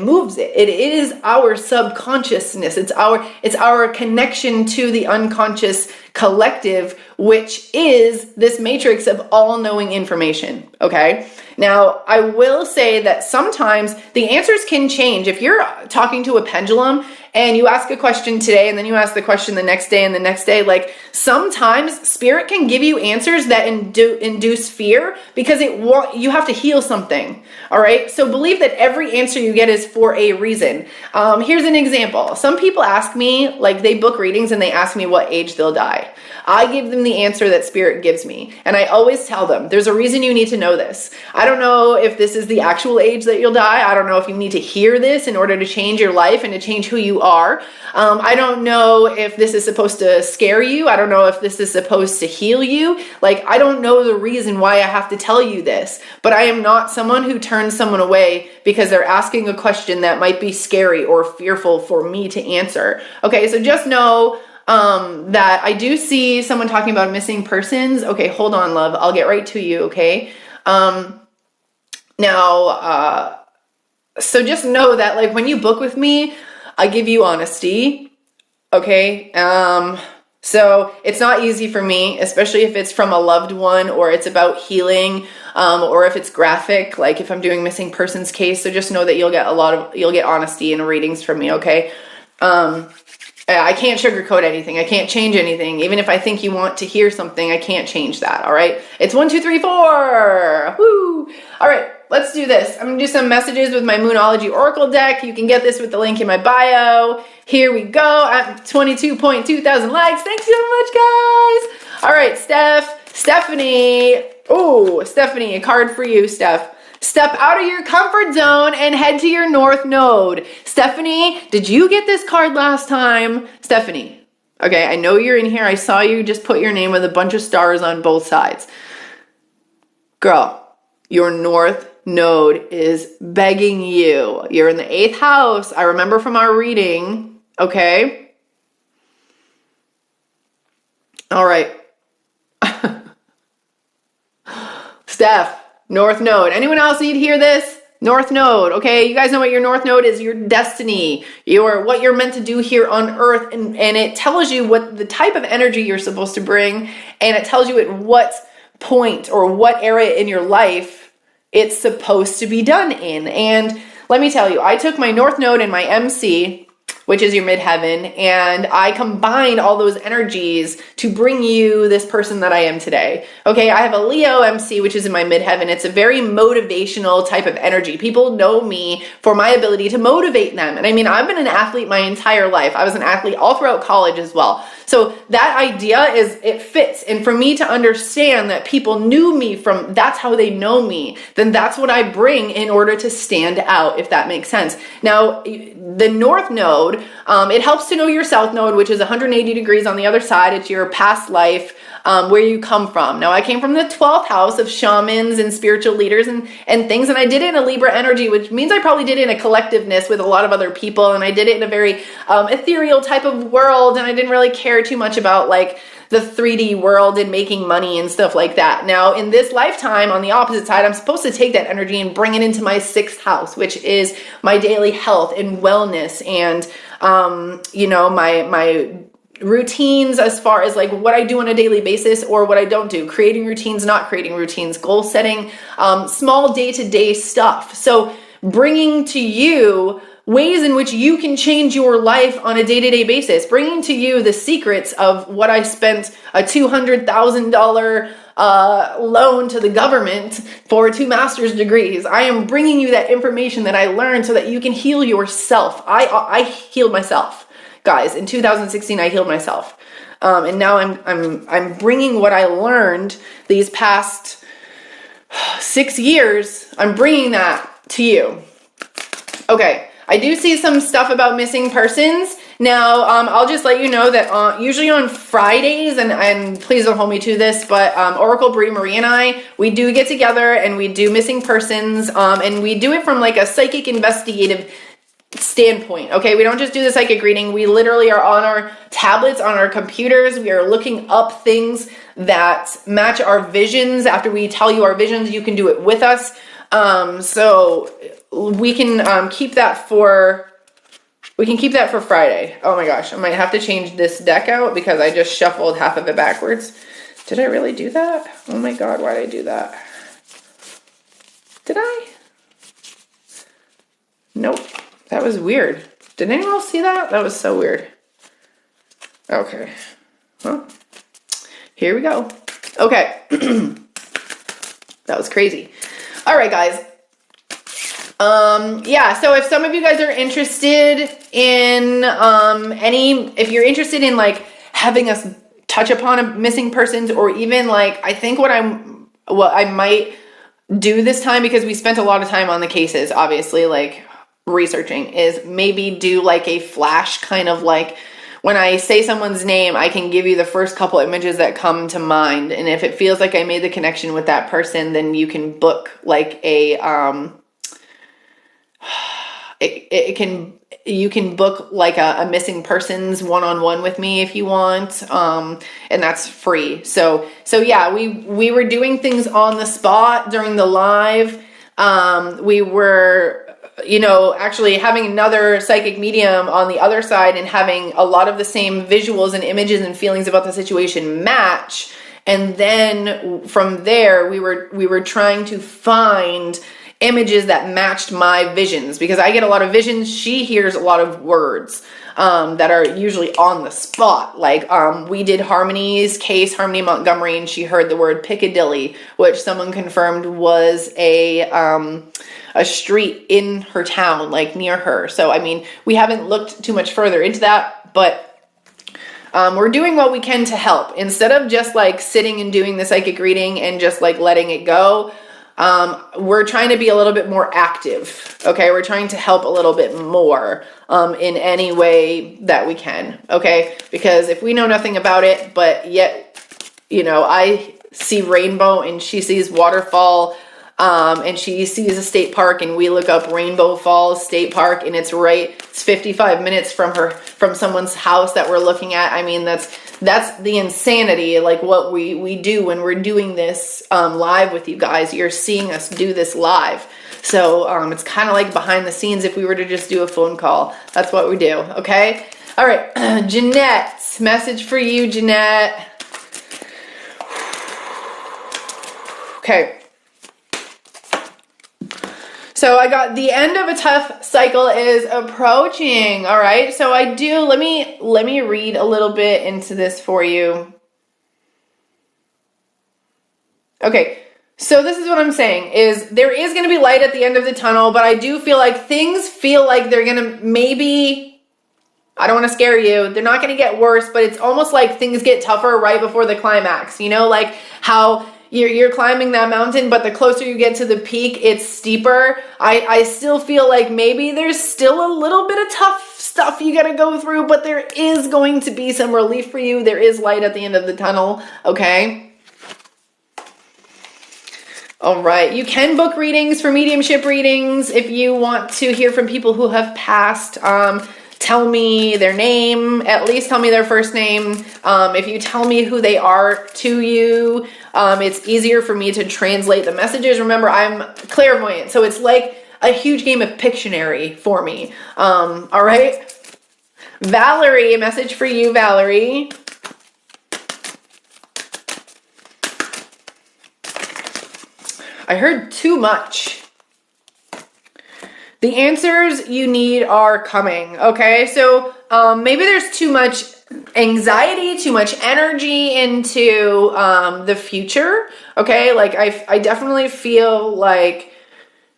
moves it. It is our subconsciousness. It's our connection to the unconscious collective, which is this matrix of all-knowing information. Okay. Now, I will say that sometimes the answers can change. If you're talking to a pendulum and you ask a question today and then you ask the question the next day and the next day, like, sometimes spirit can give you answers that induce fear because you have to heal something. All right. So believe that every answer you get is for a reason. Here's an example. Some people ask me, like, they book readings and they ask me what age they'll die. I give them the answer that spirit gives me. And I always tell them, there's a reason you need to know this. I don't know if this is the actual age that you'll die. I don't know if you need to hear this in order to change your life and to change who you are. I don't know if this is supposed to scare you. I don't know if this is supposed to heal you. Like, I don't know the reason why I have to tell you this, but I am not someone who turns someone away because they're asking a question that might be scary or fearful for me to answer. Okay, so just know that I do see someone talking about missing persons. Okay, hold on, love. I'll get right to you, okay? Now, So just know that like when you book with me, I give you honesty. Okay. So it's not easy for me, especially if it's from a loved one or it's about healing, or if it's graphic, like if I'm doing missing persons case. So just know that you'll get honesty in readings from me. Okay. I can't sugarcoat anything. I can't change anything. Even if I think you want to hear something, I can't change that. All right. It's 1, 2, 3, 4. Woo. All right. Let's do this. I'm going to do some messages with my Moonology Oracle deck. You can get this with the link in my bio. Here we go. I'm 22.2 thousand likes. Thanks so much, guys. All right, Stephanie. Oh, Stephanie, a card for you, Steph. Step out of your comfort zone and head to your North Node. Stephanie, did you get this card last time? Stephanie. Okay, I know you're in here. I saw you just put your name with a bunch of stars on both sides. Girl, your North Node is begging you. You're in the 8th house. I remember from our reading. Okay. All right. Steph, North Node. Anyone else need to hear this? North Node. Okay. You guys know what your North Node is? Your destiny. What you're meant to do here on Earth. And it tells you what the type of energy you're supposed to bring. And it tells you at what point or what area in your life it's supposed to be done in. And let me tell you, I took my North Node and my MC, which is your midheaven, and I combined all those energies to bring you this person that I am today. Okay, I have a Leo MC, which is in my midheaven. It's a very motivational type of energy. People know me for my ability to motivate them. And I mean, I've been an athlete my entire life. I was an athlete all throughout college as well. So that idea it fits. And for me to understand that people knew me from, that's how they know me, then that's what I bring in order to stand out, if that makes sense. Now, the North Node, it helps to know your South Node, which is 180 degrees on the other side. It's your past life, where you come from. Now, I came from the 12th house of shamans and spiritual leaders and things, and I did it in a Libra energy, which means I probably did it in a collectiveness with a lot of other people, and I did it in a very ethereal type of world, and I didn't really care too much about like the 3D world and making money and stuff like that. Now, in this lifetime, on the opposite side, I'm supposed to take that energy and bring it into my 6th house, which is my daily health and wellness and, my routines as far as like what I do on a daily basis or what I don't do, creating routines, not creating routines, goal setting, small day-to-day stuff. So bringing to you ways in which you can change your life on a day-to-day basis, bringing to you the secrets of what I spent a $200,000 loan to the government for 2 master's degrees. I am bringing you that information that I learned so that you can heal yourself. I healed myself. Guys, in 2016, I healed myself. And now I'm bringing what I learned these past 6 years. I'm bringing that to you. Okay. I do see some stuff about missing persons. Now, I'll just let you know that usually on Fridays, and please don't hold me to this, but Oracle Brie, Marie, and I, we do get together and we do missing persons, and we do it from like a psychic investigative standpoint. Okay, we don't just do the psychic reading. We literally are on our tablets, on our computers. We are looking up things that match our visions. After we tell you our visions, you can do it with us. So we can keep that for Friday. Oh my gosh, I might have to change this deck out because I just shuffled half of it backwards. Did I really do that? Oh my God, why did I do that? Did I? Nope. That was weird. Did anyone else see that? That was so weird. Okay. Well, here we go. Okay. That was crazy. All right, guys. So if some of you guys are interested in if you're interested in like having us touch upon a missing persons, or even like I think what I might do this time, because we spent a lot of time on the cases, obviously, like researching, is maybe do like a flash kind of like when I say someone's name, I can give you the first couple images that come to mind. And if it feels like I made the connection with that person, then you can book like a, you can book like a missing persons one-on-one with me if you want. And that's free. So yeah, we were doing things on the spot during the live. We were you know, actually having another psychic medium on the other side and having a lot of the same visuals and images and feelings about the situation match. And then from there, we were trying to find images that matched my visions, because I get a lot of visions. She hears a lot of words that are usually on the spot. Like we did Harmony's case, Harmony Montgomery, and she heard the word Piccadilly, which someone confirmed was a street in her town, like near her. So, I mean, we haven't looked too much further into that, but we're doing what we can to help. Instead of just like sitting and doing the psychic reading and just like letting it go, we're trying to be a little bit more active. Okay. We're trying to help a little bit more, in any way that we can. Okay. Because if we know nothing about it, but yet, you know, I see rainbow and she sees waterfall, and she sees a state park, and we look up Rainbow Falls State Park, and it's 55 minutes from someone's house that we're looking at. I mean, that's the insanity, like what we do when we're doing this, live with you guys. You're seeing us do this live. So, it's kind of like behind the scenes if we were to just do a phone call. That's what we do. Okay. All right. Jeanette, message for you, Jeanette. Okay. So I got the end of a tough cycle is approaching. All right. So let me read a little bit into this for you. Okay. So this is what I'm saying is there is going to be light at the end of the tunnel, but I do feel like things feel like they're going to maybe, I don't want to scare you. They're not going to get worse, but it's almost like things get tougher right before the climax, you know, like how you're climbing that mountain, but the closer you get to the peak, it's steeper. I still feel like maybe there's still a little bit of tough stuff you got to go through, but there is going to be some relief for you. There is light at the end of the tunnel. Okay. All right. You can book readings for mediumship readings if you want to hear from people who have passed. Tell me their name, at least tell me their first name. If you tell me who they are to you, it's easier for me to translate the messages. Remember, I'm clairvoyant, so it's like a huge game of Pictionary for me. All right. Valerie, a message for you, Valerie. I heard too much. The answers you need are coming, okay? So maybe there's too much anxiety, too much energy into the future, okay? Like I definitely feel like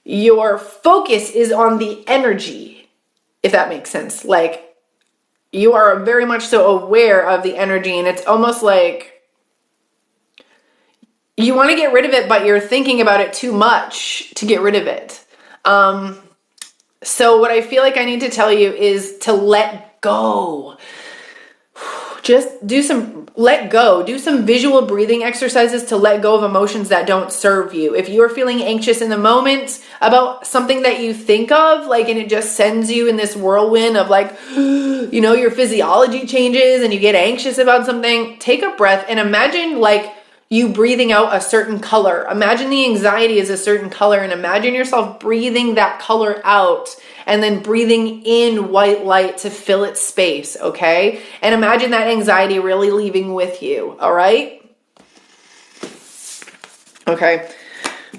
your focus is on the energy, if that makes sense. Like you are very much so aware of the energy, and it's almost like you want to get rid of it, but you're thinking about it too much to get rid of it. So what I feel like I need to tell you is to let go. Just let go. Do some visual breathing exercises to let go of emotions that don't serve you. If you are feeling anxious in the moment about something that you think of, like, and it just sends you in this whirlwind of like, you know, your physiology changes and you get anxious about something, take a breath and imagine like you breathing out a certain color. Imagine the anxiety is a certain color, and imagine yourself breathing that color out and then breathing in white light to fill its space, okay? And imagine that anxiety really leaving with you, all right? Okay.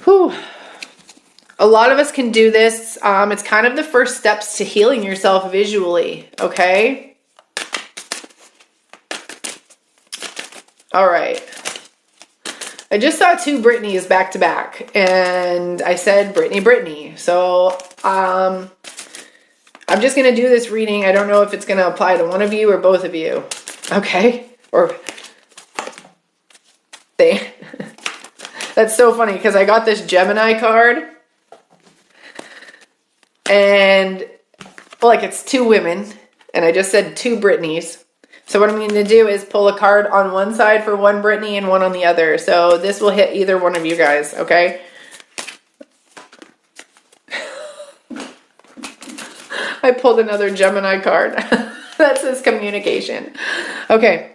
Whew. A lot of us can do this. It's kind of the first steps to healing yourself visually, okay? All right. I just saw two Britneys back to back, and I said Brittany. So I'm just going to do this reading. I don't know if it's going to apply to one of you or both of you. Okay? Or they. That's so funny because I got this Gemini card, and like it's two women, and I just said two Britneys. So what I'm going to do is pull a card on one side for one Brittany and one on the other. So this will hit either one of you guys, okay? I pulled another Gemini card. That says communication. Okay.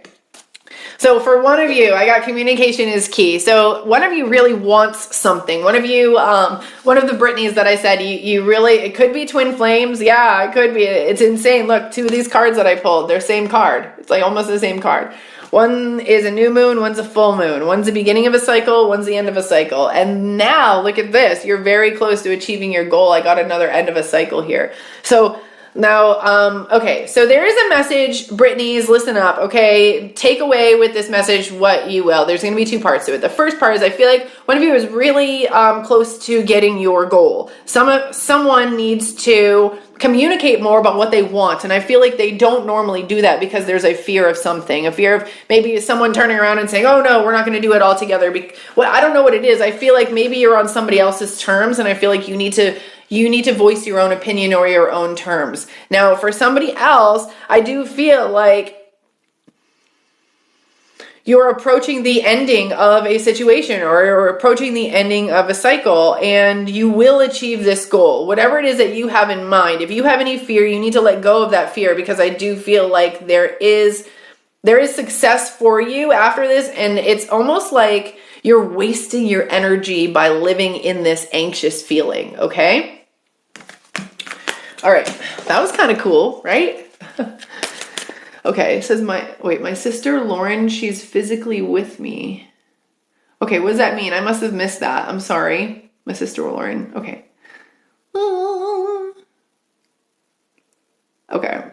So for one of you, I got communication is key. So one of you really wants something. One of you, one of the Britneys that I said, you really, it could be twin flames. Yeah, it could be. It's insane. Look, 2 of these cards that I pulled, they're same card. It's like almost the same card. One is a new moon, one's a full moon. One's the beginning of a cycle, one's the end of a cycle. And now look at this. You're very close to achieving your goal. I got another end of a cycle here. So now, okay, so there is a message, Britney's, listen up, okay? Take away with this message what you will. There's going to be 2 parts to it. The first part is I feel like one of you is really close to getting your goal. Someone needs to communicate more about what they want, and I feel like they don't normally do that because there's a fear of something, a fear of maybe someone turning around and saying, oh no, we're not going to do it all together. Well, I don't know what it is. I feel like maybe you're on somebody else's terms, and I feel like you need to voice your own opinion or your own terms. Now, for somebody else, I do feel like you're approaching the ending of a situation or you're approaching the ending of a cycle, and you will achieve this goal. Whatever it is that you have in mind, if you have any fear, you need to let go of that fear, because I do feel like there is success for you after this, and it's almost like you're wasting your energy by living in this anxious feeling, okay? All right, that was kind of cool, right? Okay, it says my sister Lauren, she's physically with me. Okay, what does that mean? I must have missed that. I'm sorry. My sister Lauren. Okay. Okay.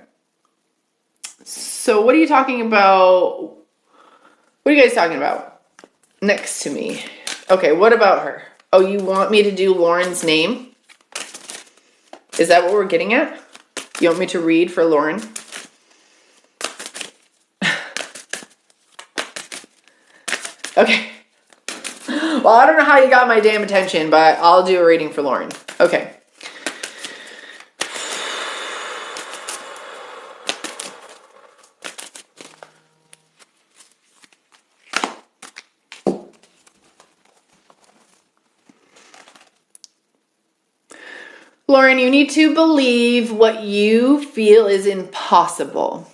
So what are you talking about? What are you guys talking about? Next to me. Okay, what about her? Oh, you want me to do Lauren's name? Is that what we're getting at? You want me to read for Lauren? Okay. Well, I don't know how you got my damn attention, but I'll do a reading for Lauren. Okay. Lauren, you need to believe what you feel is impossible.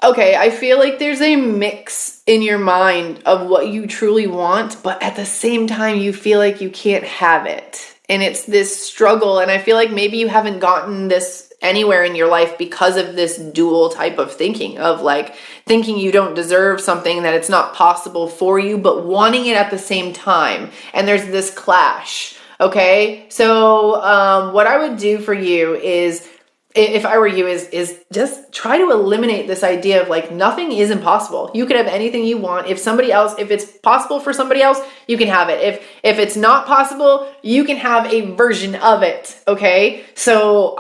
Okay, I feel like there's a mix in your mind of what you truly want, but at the same time, you feel like you can't have it. And it's this struggle, and I feel like maybe you haven't gotten this anywhere in your life because of this dual type of thinking, of like thinking you don't deserve something, that it's not possible for you, but wanting it at the same time. And there's this clash, okay? So what I would do for you is, if I were you, is just try to eliminate this idea of like nothing is impossible. You can have anything you want. If it's possible for somebody else, you can have it. If it's not possible, you can have a version of it. Okay. So,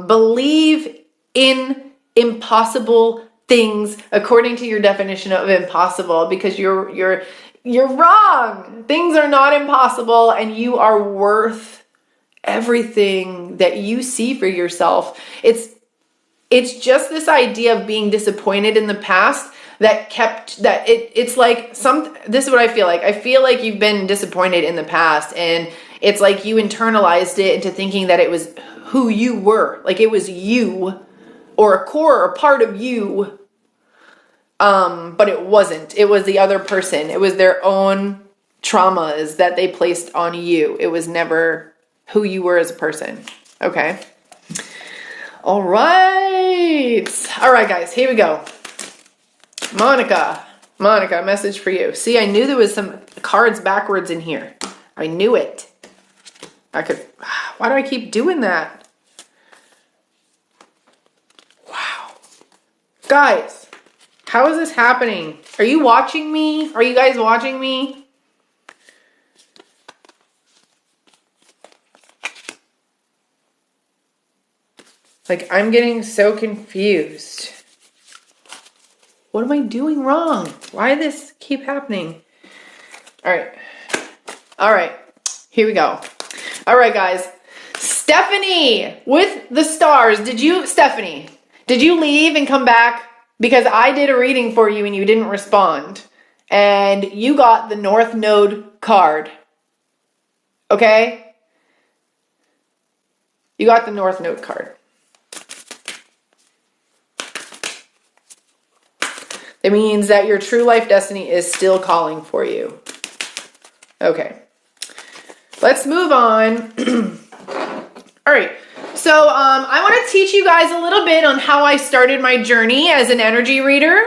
believe in impossible things according to your definition of impossible, because you're wrong. Things are not impossible, and you are worth everything that you see for yourself. It's just this idea of being disappointed in the past it's like this is what I feel like. I feel like you've been disappointed in the past, and it's like you internalized it into thinking that it was who you were, like it was you or a core or part of you. But it wasn't. It was the other person. It was their own traumas that they placed on you. It was never who you were as a person. Okay. All right, guys, here we go. Monica, message for you. See, I knew there was some cards backwards in here. I knew it. Why do I keep doing that? Wow. Guys, how is this happening? Are you watching me? Are you guys watching me? Like, I'm getting so confused. What am I doing wrong? Why does this keep happening? All right. Here we go. All right, guys. Stephanie with the stars. Stephanie, did you leave and come back? Because I did a reading for you and you didn't respond. And you got the North Node card. Okay? You got the North Node card. It means that your true life destiny is still calling for you. Okay. Let's move on. All right. So I want to teach you guys a little bit on how I started my journey as an energy reader.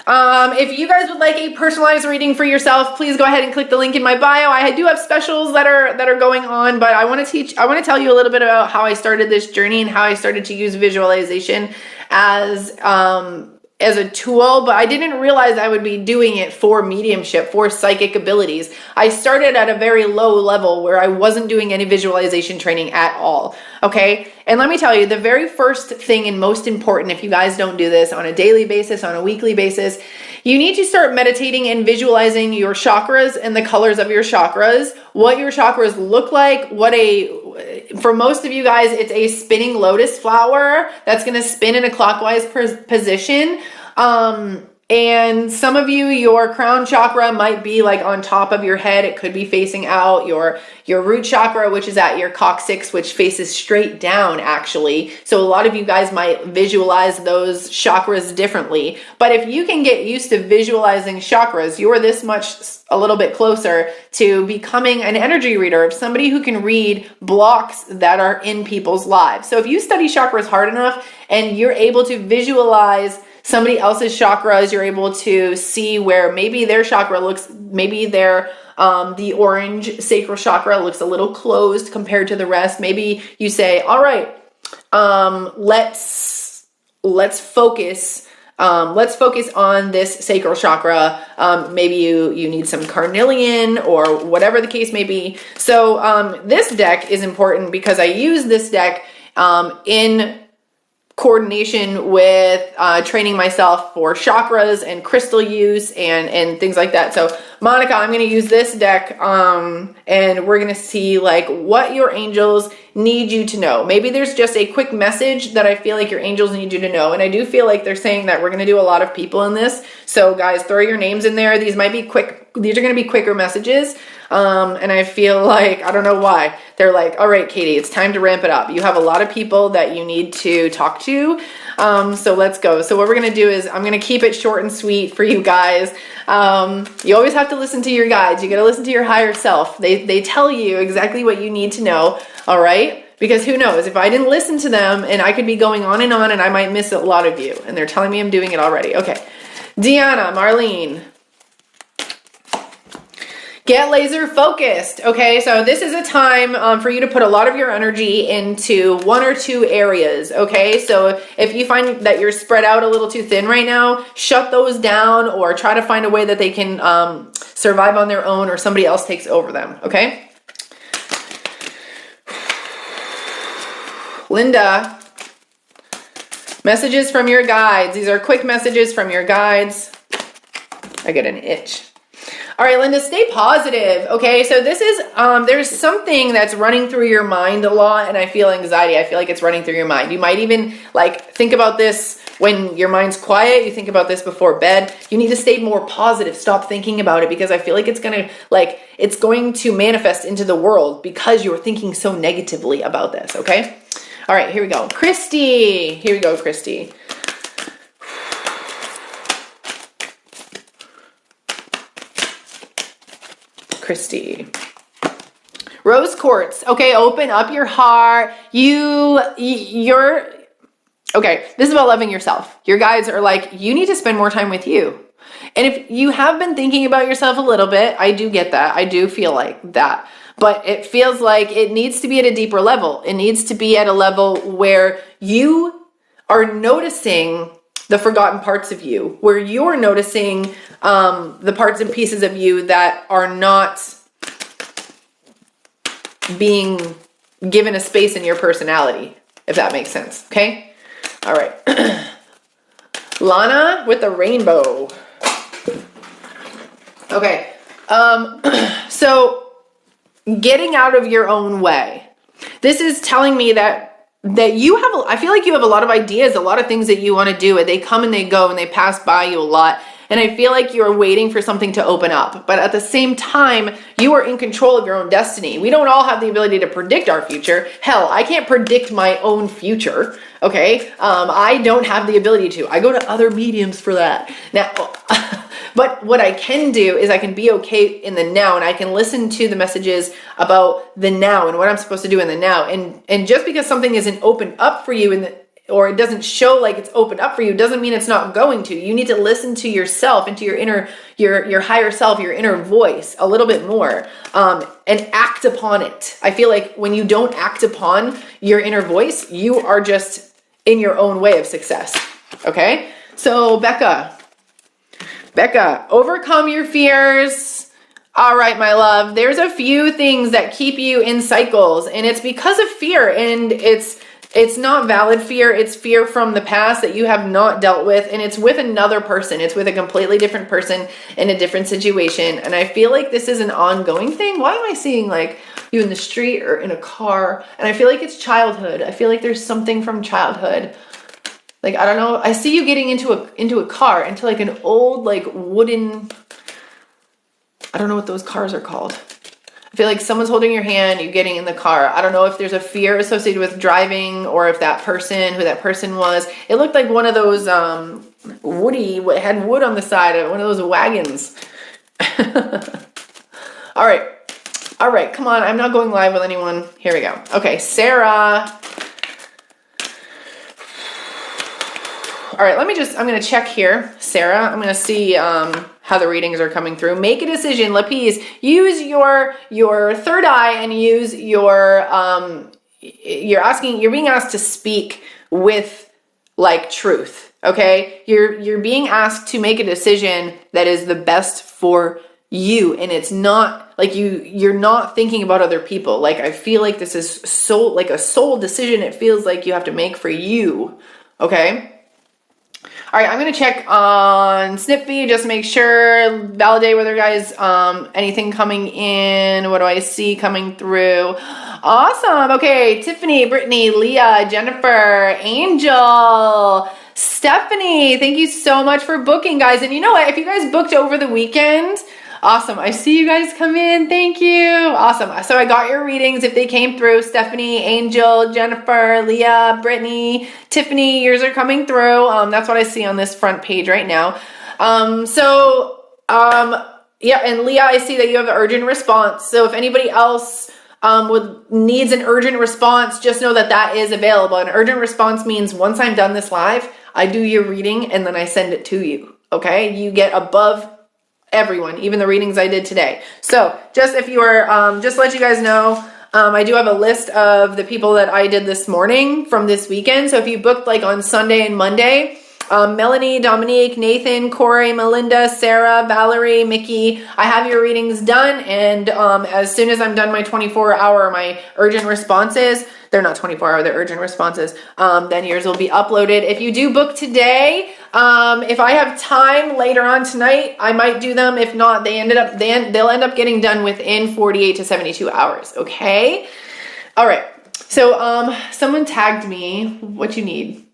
If you guys would like a personalized reading for yourself, please go ahead and click the link in my bio. I do have specials that are going on, but I want to tell you a little bit about how I started this journey and how I started to use visualization as a tool, but I didn't realize I would be doing it for mediumship, for psychic abilities. I started at a very low level where I wasn't doing any visualization training at all. Okay. And let me tell you, the very first thing and most important, if you guys don't do this on a daily basis, on a weekly basis, you need to start meditating and visualizing your chakras and the colors of your chakras, what your chakras look like, for most of you guys, it's a spinning lotus flower that's going to spin in a clockwise position. And some of you, your crown chakra might be like on top of your head. It could be facing out. Your root chakra, which is at your coccyx, which faces straight down actually. So a lot of you guys might visualize those chakras differently. But if you can get used to visualizing chakras, you're a little bit closer to becoming an energy reader, of somebody who can read blocks that are in people's lives. So if you study chakras hard enough and you're able to visualize somebody else's chakras, you're able to see where maybe their chakra looks, maybe the orange sacral chakra looks a little closed compared to the rest. Maybe you say, all right, let's focus on this sacral chakra. Maybe you need some carnelian or whatever the case may be. So this deck is important because I use this deck in coordination with training myself for chakras and crystal use and things like that. So Monica, I'm going to use this deck and we're going to see like what your angels need you to know. Maybe there's just a quick message that I feel like your angels need you to know. And I do feel like they're saying that we're going to do a lot of people in this. So guys, throw your names in there. These might be these are going to be quicker messages. And I feel like, I don't know why, they're like, all right, Katie, it's time to ramp it up. You have a lot of people that you need to talk to. So let's go. So what we're going to do is I'm going to keep it short and sweet for you guys. You always have to listen to your guides. You got to listen to your higher self. They tell you exactly what you need to know. All right. Because who knows, if I didn't listen to them and I could be going on and I might miss a lot of you. And they're telling me I'm doing it already. Okay. Deanna, Marlene. Get laser focused. Okay, so this is a time for you to put a lot of your energy into one or two areas. Okay, so if you find that you're spread out a little too thin right now, shut those down or try to find a way that they can survive on their own or somebody else takes over them. Okay. Linda, messages from your guides. These are quick messages from your guides. I get an itch. All right, Linda, stay positive. Okay, so this is, there's something that's running through your mind a lot, and I feel anxiety. I feel like it's running through your mind. You might even like think about this when your mind's quiet. You think about this before bed. You need to stay more positive. Stop thinking about it because I feel like it's going to manifest into the world because you're thinking so negatively about this. Okay. All right, here we go. Christy. Here we go, Christy. Christy. Rose quartz. Okay, open up your heart. You're okay. This is about loving yourself. Your guides are like, you need to spend more time with you. And if you have been thinking about yourself a little bit, I do get that. I do feel like that. But it feels like it needs to be at a deeper level. It needs to be at a level where you are noticing the forgotten parts of you, where you're noticing the parts and pieces of you that are not being given a space in your personality, if that makes sense. Okay. All right. Lana with the rainbow. Okay. So getting out of your own way. This is telling me that you have, I feel like you have a lot of ideas, a lot of things that you want to do, and they come and they go and they pass by you a lot. And I feel like you're waiting for something to open up. But at the same time, you are in control of your own destiny. We don't all have the ability to predict our future. Hell, I can't predict my own future. Okay? I don't have the ability to. I go to other mediums for that. Now, but what I can do is I can be okay in the now, and I can listen to the messages about the now and what I'm supposed to do in the now. And just because something isn't opened up for you or it doesn't show like it's opened up for you doesn't mean it's not going to. You need to listen to yourself, into your inner, your higher self, your inner voice a little bit more, and act upon it. I feel like when you don't act upon your inner voice, you are just in your own way of success. Okay? So Becca, overcome your fears. All right, my love. There's a few things that keep you in cycles, and it's because of fear, and it's not valid fear. It's fear from the past that you have not dealt with, and it's with another person. It's with a completely different person in a different situation, and I feel like this is an ongoing thing. Why am I seeing like you in the street or in a car? And I feel like it's childhood. I feel like there's something from childhood. Like, I don't know, I see you getting into a car, into like an old, like wooden, I don't know what those cars are called. I feel like someone's holding your hand, you getting in the car. I don't know if there's a fear associated with driving or if that person, who that person was. It looked like one of those had wood on the side of one of those wagons. All right, come on. I'm not going live with anyone. Here we go. Okay, Sarah. All right, I'm going to check here, Sarah. I'm going to see how the readings are coming through. Make a decision, Lapis. Use your third eye and use your, you're being asked to speak with like truth, okay? You're being asked to make a decision that is the best for you, and it's not like you're not thinking about other people. Like, I feel like this is so like a soul decision. It feels like you have to make for you, okay? All right, I'm going to check on Snippy, just make sure, validate whether guys, anything coming in. What do I see coming through? Awesome. Okay, Tiffany, Brittany, Leah, Jennifer, Angel, Stephanie, thank you so much for booking, guys. And you know what? If you guys booked over the weekend, awesome. I see you guys come in. Thank you. Awesome. So I got your readings if they came through. Stephanie, Angel, Jennifer, Leah, Brittany, Tiffany, yours are coming through. That's what I see on this front page right now. Yeah, and Leah, I see that you have an urgent response. So if anybody else needs an urgent response, just know that that is available. An urgent response means once I'm done this live, I do your reading and then I send it to you. Okay? You get above everyone, even the readings I did today. So just if you are, just to let you guys know, I do have a list of the people that I did this morning from this weekend. So if you booked like on Sunday and Monday, Melanie, Dominique, Nathan, Corey, Melinda, Sarah, Valerie, Mickey, I have your readings done. And as soon as I'm done my 24-hour, my urgent responses, they're not 24-hour, they're urgent responses, then yours will be uploaded. If you do book today, if I have time later on tonight, I might do them. If not, they'll end up getting done within 48 to 72 hours. Okay. All right. So, someone tagged me. What you need?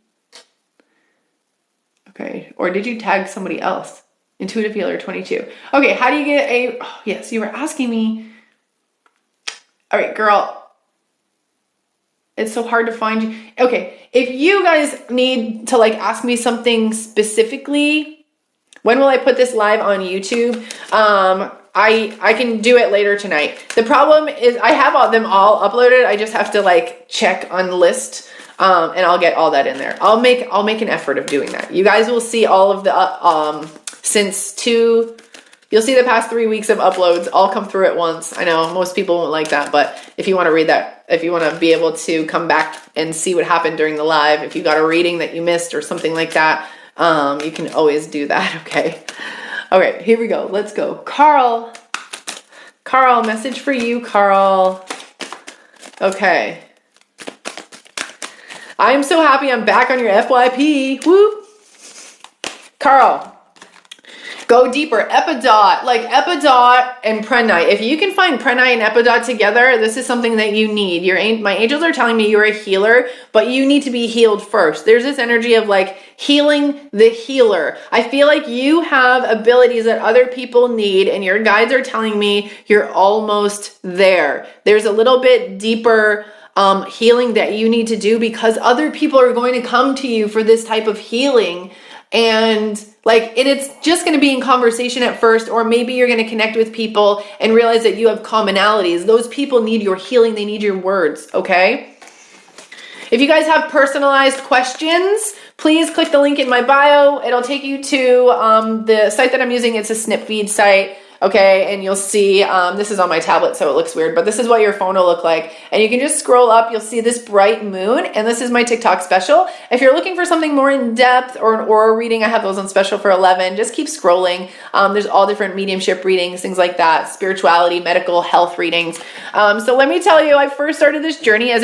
Okay. Or did you tag somebody else? Intuitive Healer 22. Okay. How do you get yes, you were asking me. All right, girl. It's so hard to find you. Okay, if you guys need to like ask me something specifically, when will I put this live on YouTube? I can do it later tonight. The problem is I have them all uploaded. I just have to like check on the list, and I'll get all that in there. I'll make an effort of doing that. You guys will see all of the you'll see the past 3 weeks of uploads all come through at once. I know most people won't like that, but if you want to read that, if you want to be able to come back and see what happened during the live, if you got a reading that you missed or something like that, you can always do that, okay? All right, here we go. Let's go. Carl, message for you, Carl. Okay. I'm so happy I'm back on your FYP. Whoop. Carl. Go deeper. Epidot, like Epidot and Pranite. If you can find Pranite and Epidot together, this is something that you need. My angels are telling me you're a healer, but you need to be healed first. There's this energy of like healing the healer. I feel like you have abilities that other people need, and your guides are telling me you're almost there. There's a little bit deeper healing that you need to do because other people are going to come to you for this type of healing. And it's just going to be in conversation at first, or maybe you're going to connect with people and realize that you have commonalities. Those people need your healing. They need your words. Okay. If you guys have personalized questions, please click the link in my bio. It'll take you to the site that I'm using. It's a snip feed site. Okay, and you'll see, this is on my tablet, so it looks weird, but this is what your phone will look like. And you can just scroll up, you'll see this bright moon, and this is my TikTok special. If you're looking for something more in depth or an aura reading, I have those on special for $11. Just keep scrolling. There's all different mediumship readings, things like that, spirituality, medical, health readings. So let me tell you, I first started this journey as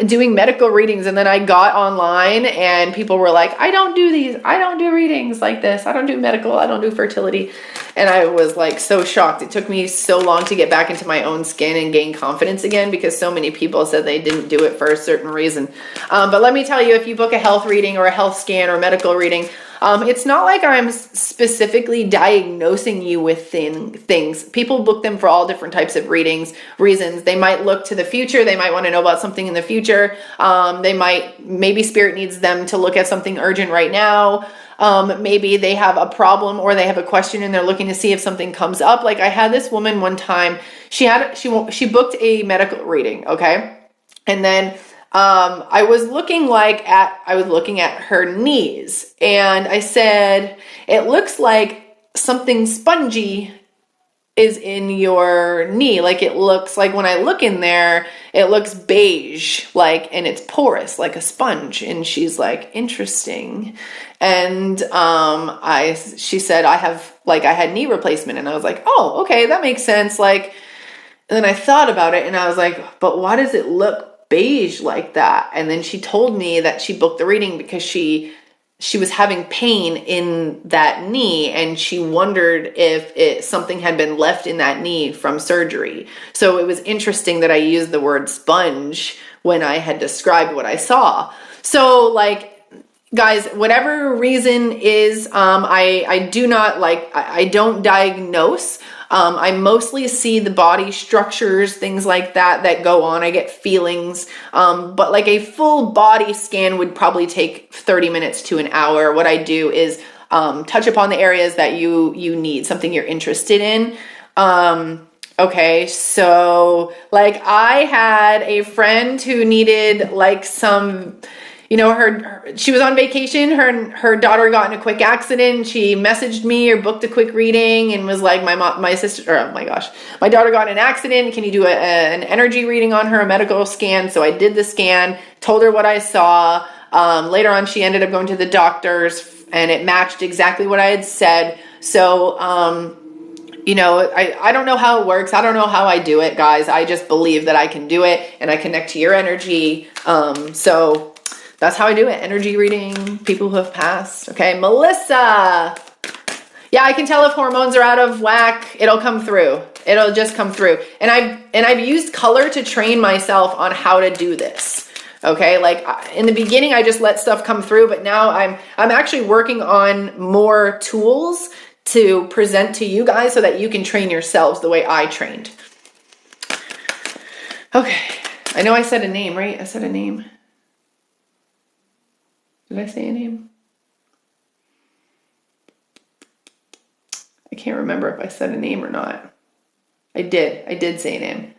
doing medical readings, and then I got online and people were like, I don't do these, I don't do readings like this, I don't do medical, I don't do fertility. And I was like so shocked. It took me so long to get back into my own skin and gain confidence again because so many people said they didn't do it for a certain reason. But let me tell you, if you book a health reading or a health scan or medical reading, it's not like I'm specifically diagnosing you with things. People book them for all different types of reasons. They might look to the future. They might want to know about something in the future. Maybe spirit needs them to look at something urgent right now. Maybe they have a problem or they have a question and they're looking to see if something comes up. Like I had this woman one time, she booked a medical reading. Okay. And then I was looking at her knees and I said, it looks like something spongy is in your knee. Like it looks like when I look in there, it looks beige, and it's porous like a sponge. And she's like, interesting. And she said, I had knee replacement. And I was like, oh, okay, that makes sense. And then I thought about it and I was like, but why does it look beige like that? And then she told me that she booked the reading because she was having pain in that knee and she wondered if something had been left in that knee from surgery. So it was interesting that I used the word sponge when I had described what I saw. So guys, whatever reason is, I don't diagnose. I mostly see the body structures, things like that go on. I get feelings. But a full body scan would probably take 30 minutes to an hour. What I do is touch upon the areas that you need, something you're interested in. Okay, so I had a friend who needed some... she was on vacation. Her daughter got in a quick accident. She messaged me or booked a quick reading and was like, my daughter got in an accident. Can you do an energy reading on her, a medical scan? So I did the scan, told her what I saw. Later on, she ended up going to the doctors and it matched exactly what I had said. So, I don't know how it works. I don't know how I do it, guys. I just believe that I can do it and I connect to your energy. So that's how I do it. Energy reading, people who have passed. Okay, Melissa. Yeah, I can tell if hormones are out of whack. It'll come through. It'll just come through. And I've used color to train myself on how to do this. Okay, in the beginning, I just let stuff come through, but now I'm actually working on more tools to present to you guys so that you can train yourselves the way I trained. Okay, I know I said a name, right? I said a name. Did I say a name? I can't remember if I said a name or not. I did say a name.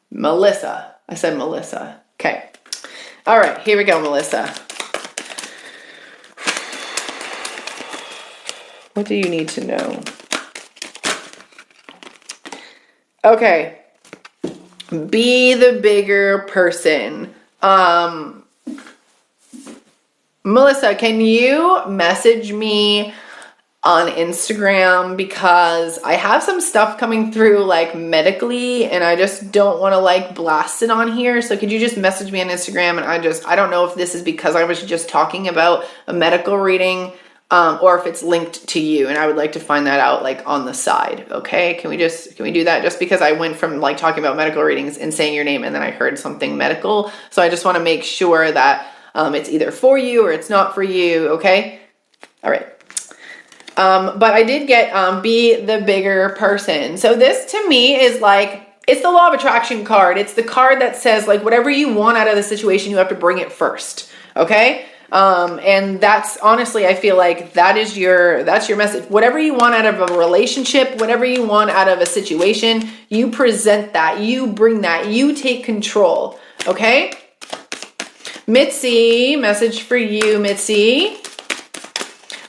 Melissa. I said Melissa. Okay. All right, here we go, Melissa. What do you need to know? Okay. Be the bigger person. Melissa, can you message me on Instagram because I have some stuff coming through medically and I just don't want to blast it on here. So could you just message me on Instagram? And I don't know if this is because I was just talking about a medical reading or if it's linked to you, and I would like to find that out like on the side. Okay, can we do that? Just because I went from like talking about medical readings and saying your name and then I heard something medical, so I just want to make sure that it's either for you or it's not for you. Okay, all right. But I did get be the bigger person. So this to me is like, it's the law of attraction card. It's the card that says like whatever you want out of the situation, you have to bring it first. Okay. And that's honestly, I feel like that's your message. Whatever you want out of a relationship, whatever you want out of a situation, you present that, you bring that, you take control. Okay. Mitzi, message for you, Mitzi.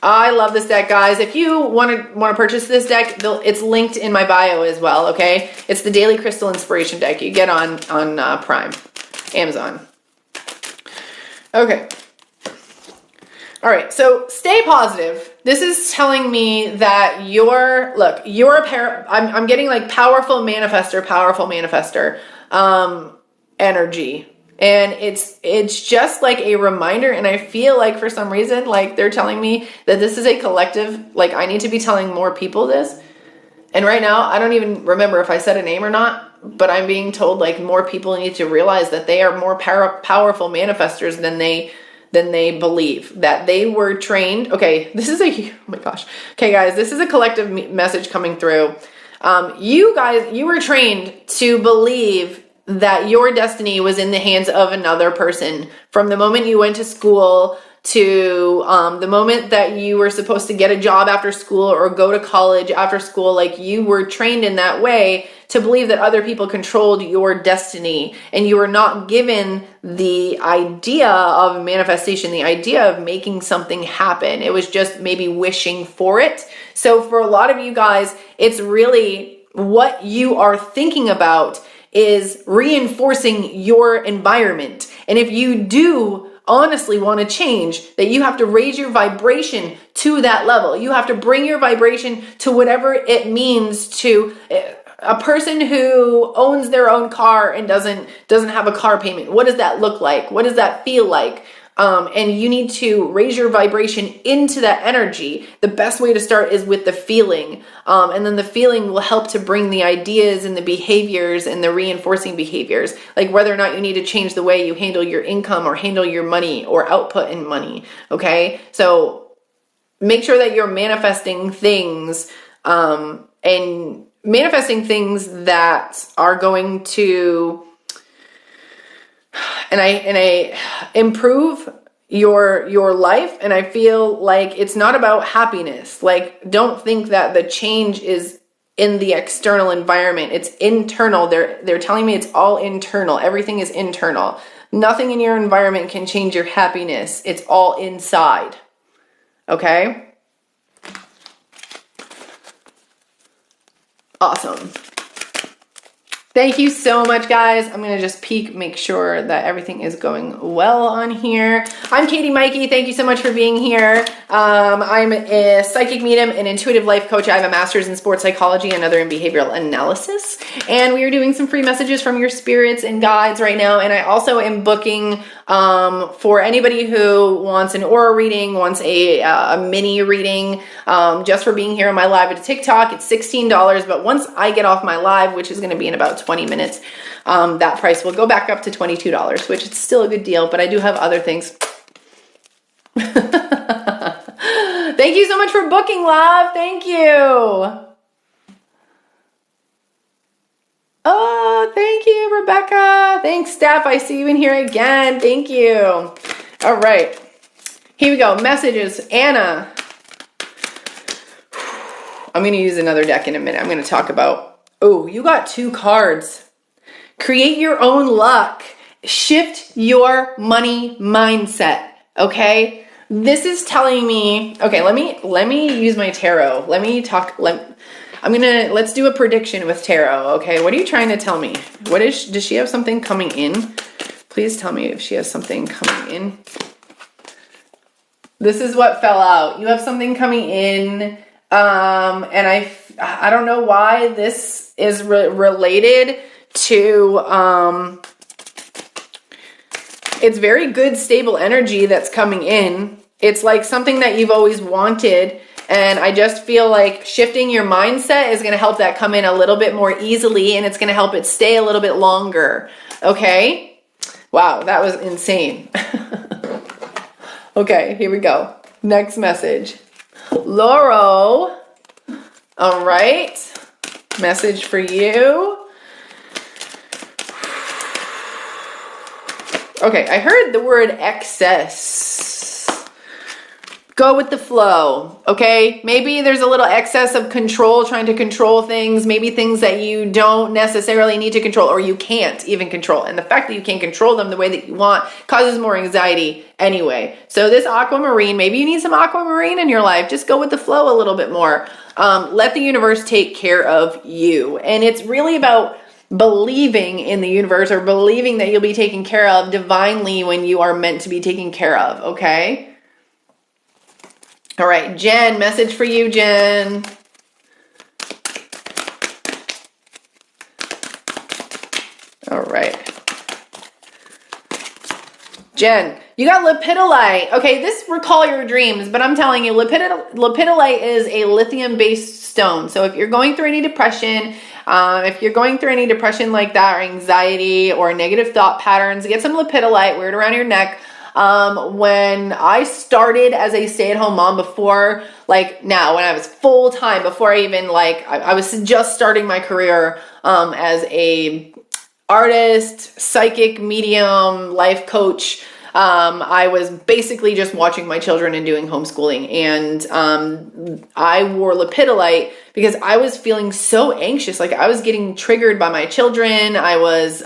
I love this deck, guys. If you want to purchase this deck, it's linked in my bio as well. Okay. It's the Daily Crystal Inspiration deck you get on Prime, Amazon. Okay. All right, so stay positive. This is telling me that I'm getting like powerful manifester, energy. And it's just like a reminder. And I feel like for some reason, like they're telling me that this is a collective, like I need to be telling more people this. And right now, I don't even remember if I said a name or not, but I'm being told like more people need to realize that they are more powerful manifestors than they believe, that they were trained. Okay, oh my gosh. Okay, guys, this is a collective message coming through. You were trained to believe that your destiny was in the hands of another person from the moment you went to school to the moment that you were supposed to get a job after school or go to college after school. Like you were trained in that way to believe that other people controlled your destiny, and you were not given the idea of manifestation, the idea of making something happen. It was just maybe wishing for it. So for a lot of you guys, it's really what you are thinking about is reinforcing your environment. And if you do honestly want to change, that you have to raise your vibration to that level. You have to bring your vibration to whatever it means to a person who owns their own car and doesn't have a car payment. What does that look like? What does that feel like? And you need to raise your vibration into that energy. The best way to start is with the feeling. And then the feeling will help to bring the ideas and the behaviors and the reinforcing behaviors, like whether or not you need to change the way you handle your income or handle your money or output in money. Okay. So make sure that you're manifesting things, and manifesting things that are going to, and I improve your life. And I feel like it's not about happiness. Like, don't think that the change is in the external environment. It's internal. They're telling me it's all internal. Everything is internal. Nothing in your environment can change your happiness. It's all inside. Okay? Awesome. Thank you so much, guys. I'm going to just make sure that everything is going well on here. I'm Katie Maike. Thank you so much for being here. I'm a psychic medium and intuitive life coach. I have a master's in sports psychology and another in behavioral analysis. And we are doing some free messages from your spirits and guides right now. And I also am booking for anybody who wants an aura reading, wants a mini reading, just for being here on my live at TikTok. It's $16, but once I get off my live, which is going to be in about 20 minutes, that price will go back up to $22, which is still a good deal, but I do have other things. Thank you so much for booking, love. Thank you. Oh, thank you, Rebecca. Thanks, Steph. I see you in here again. Thank you. All right. Here we go. Messages. Anna. I'm going to use another deck in a minute. I'm going to talk about, oh, you got 2 cards. Create your own luck. Shift your money mindset. Okay? This is telling me, okay, let me use my tarot. Let's do a prediction with tarot. Okay, what are you trying to tell me? Does she have something coming in? Please tell me if she has something coming in. This is what fell out. You have something coming in, and I don't know why this is related to, it's very good, stable energy that's coming in. it's like something that you've always wanted. And I just feel like shifting your mindset is going to help that come in a little bit more easily, and it's going to help it stay a little bit longer. Okay? Wow, that was insane. Okay, here we go. Next message. Laurel. All right. Message for you. Okay, I heard the word excess. Go with the flow, okay? Maybe there's a little excess of control, trying to control things, maybe things that you don't necessarily need to control, or you can't even control. And the fact that you can't control them the way that you want causes more anxiety anyway. So this aquamarine, maybe you need some aquamarine in your life. Just go with the flow a little bit more. Let the universe take care of you. And it's really about believing in the universe, or believing that you'll be taken care of divinely when you are meant to be taken care of, okay? All right, Jen, message for you, Jen. All right. Jen, you got lepidolite. Okay, this recall your dreams, but I'm telling you, lepidolite is a lithium-based stone. So if you're going through any depression, like that, or anxiety or negative thought patterns, get some lepidolite, wear it around your neck. When I started as a stay-at-home mom before, when I was full-time, before I even I was just starting my career, as a artist, psychic, medium, life coach. I was basically just watching my children and doing homeschooling. And, I wore lepidolite because I was feeling so anxious. Like I was getting triggered by my children. I was,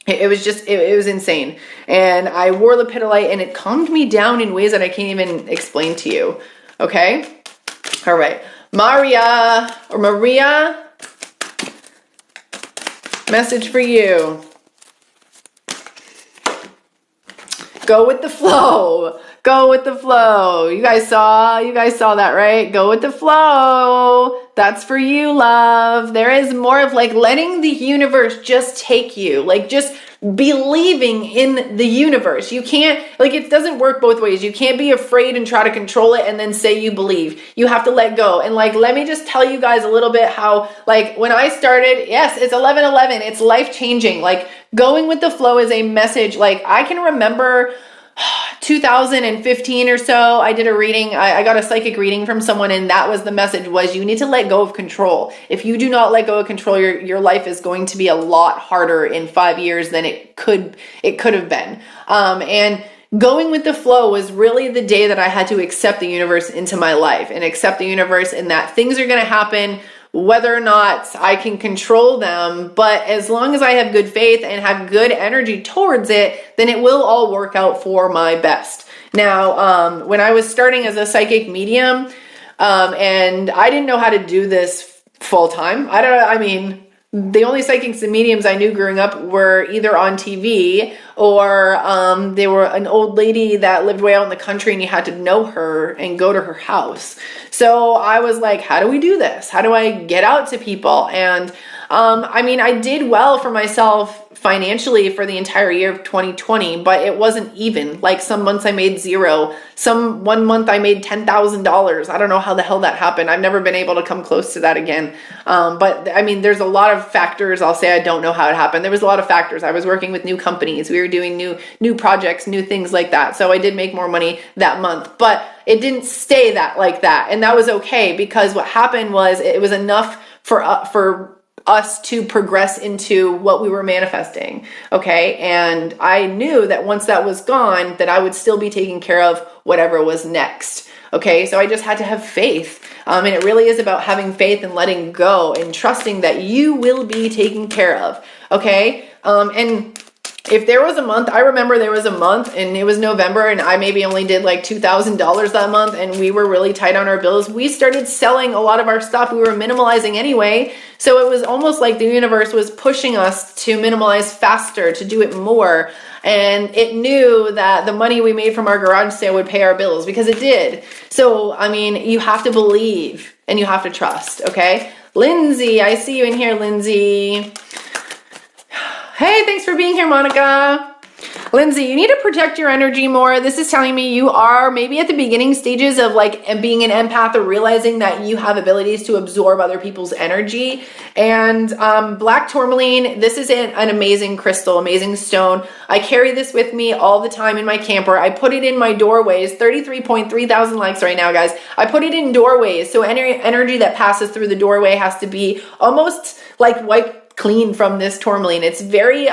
it was insane. And I wore lepidolite and it calmed me down in ways that I can't even explain to you. Okay? All right. Maria, message for you. Go with the flow. Go with the flow. You guys saw that, right? Go with the flow. That's for you, love. There is more of letting the universe just take you. Just believing in the universe. You can't, it doesn't work both ways. You can't be afraid and try to control it and then say you believe. You have to let go. And let me just tell you guys a little bit how, when I started, yes, it's 11/11. It's life changing. Going with the flow is a message. I can remember 2015 or so, I did a reading. I got a psychic reading from someone, and that was the message, was you need to let go of control. If you do not let go of control, your life is going to be a lot harder in 5 years than it could have been. And going with the flow was really the day that I had to accept the universe into my life, and accept the universe and that things are going to happen whether or not I can control them. But as long as I have good faith and have good energy towards it, then it will all work out for my best. Now, when I was starting as a psychic medium, and I didn't know how to do this full time. The only psychics and mediums I knew growing up were either on TV, or they were an old lady that lived way out in the country and you had to know her and go to her house. So I was like, how do we do this? How do I get out to people? And I did well for myself financially for the entire year of 2020, but it wasn't even. Some months I made $0. One month I made $10,000. I don't know how the hell that happened. I've never been able to come close to that again. But there's a lot of factors. I'll say I don't know how it happened. There was a lot of factors. I was working with new companies. We were doing new projects, new things like that. So I did make more money that month, but it didn't stay like that. And that was okay, because what happened was it was enough for us to progress into what we were manifesting. Okay. And I knew that once that was gone, that I would still be taking care of whatever was next. Okay. So I just had to have faith. And it really is about having faith and letting go and trusting that you will be taken care of. Okay. And if there was a month, I remember there was a month and it was November and I maybe only did $2,000 that month and we were really tight on our bills. We started selling a lot of our stuff. We were minimalizing anyway. So it was almost like the universe was pushing us to minimalize faster, to do it more. And it knew that the money we made from our garage sale would pay our bills, because it did. So, you have to believe and you have to trust. Okay. Lindsay, I see you in here, Lindsay. Hey, thanks for being here, Monica. Lindsay, you need to protect your energy more. This is telling me you are maybe at the beginning stages of like being an empath or realizing that you have abilities to absorb other people's energy. And black tourmaline, this is an amazing crystal, amazing stone. I carry this with me all the time in my camper. I put it in my doorways, 33.3 thousand likes right now, guys. I put it in doorways. So energy that passes through the doorway has to be almost like wiped clean from this tourmaline. It's very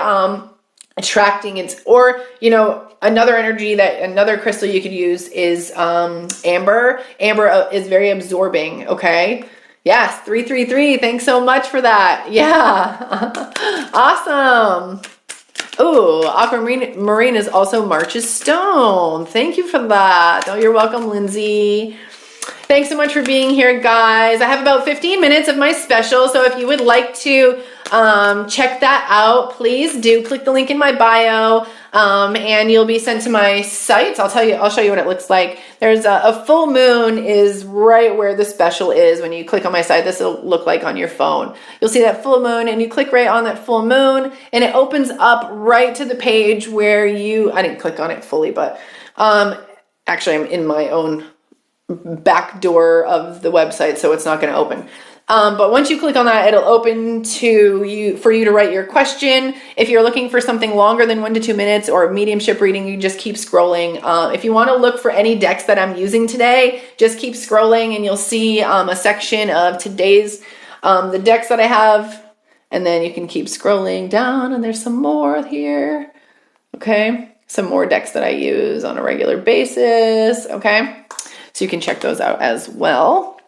attracting. Another crystal you could use is amber. Amber is very absorbing. Okay. Yes. 333. Thanks so much for that. Yeah. Awesome. Oh, aquamarine is also March's stone. Thank you for that. Oh, you're welcome, Lindsay. Thanks so much for being here, guys. I have about 15 minutes of my special, so if you would like to check that out, please do. Click the link in my bio, and you'll be sent to my site. I'll show you what it looks like. There's a full moon is right where the special is. When you click on my site, this will look like on your phone. You'll see that full moon, and you click right on that full moon, and it opens up right to the page where I didn't click on it fully, but actually I'm in my own back door of the website, so it's not going to open. But once you click on that, it'll open for you to write your question. If you're looking for something longer than 1 to 2 minutes or a mediumship reading, you just keep scrolling. If you want to look for any decks that I'm using today, just keep scrolling and you'll see a section of today's, the decks that I have. And then you can keep scrolling down and there's some more here. Okay. Some more decks that I use on a regular basis. Okay. So you can check those out as well.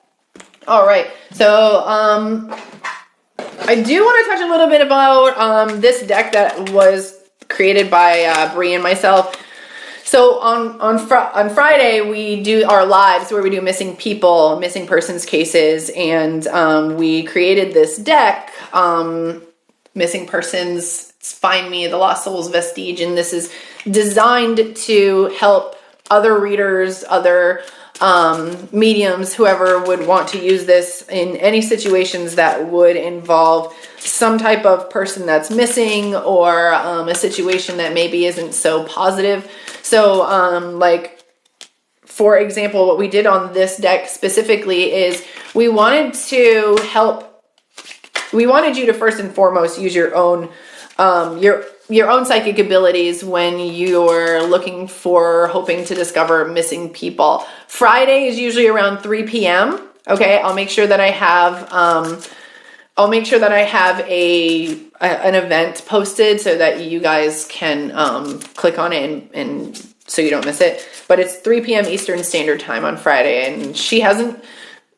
All right, so I do want to touch a little bit about this deck that was created by Bree and myself. So on Friday, we do our lives where we do missing people, missing persons cases, and we created this deck, Missing Persons, Find Me, The Lost Souls Vestige, and this is designed to help other readers, other mediums, whoever would want to use this in any situations that would involve some type of person that's missing or a situation that maybe isn't so positive. So like, for example, what we did on this deck specifically is we wanted you to first and foremost use your own psychic abilities when you're hoping to discover missing people. Friday is usually around 3 p.m. Okay, I'll make sure that I have an event posted so that you guys can click on it and so you don't miss it. But it's 3 p.m. Eastern Standard Time on Friday, and she hasn't.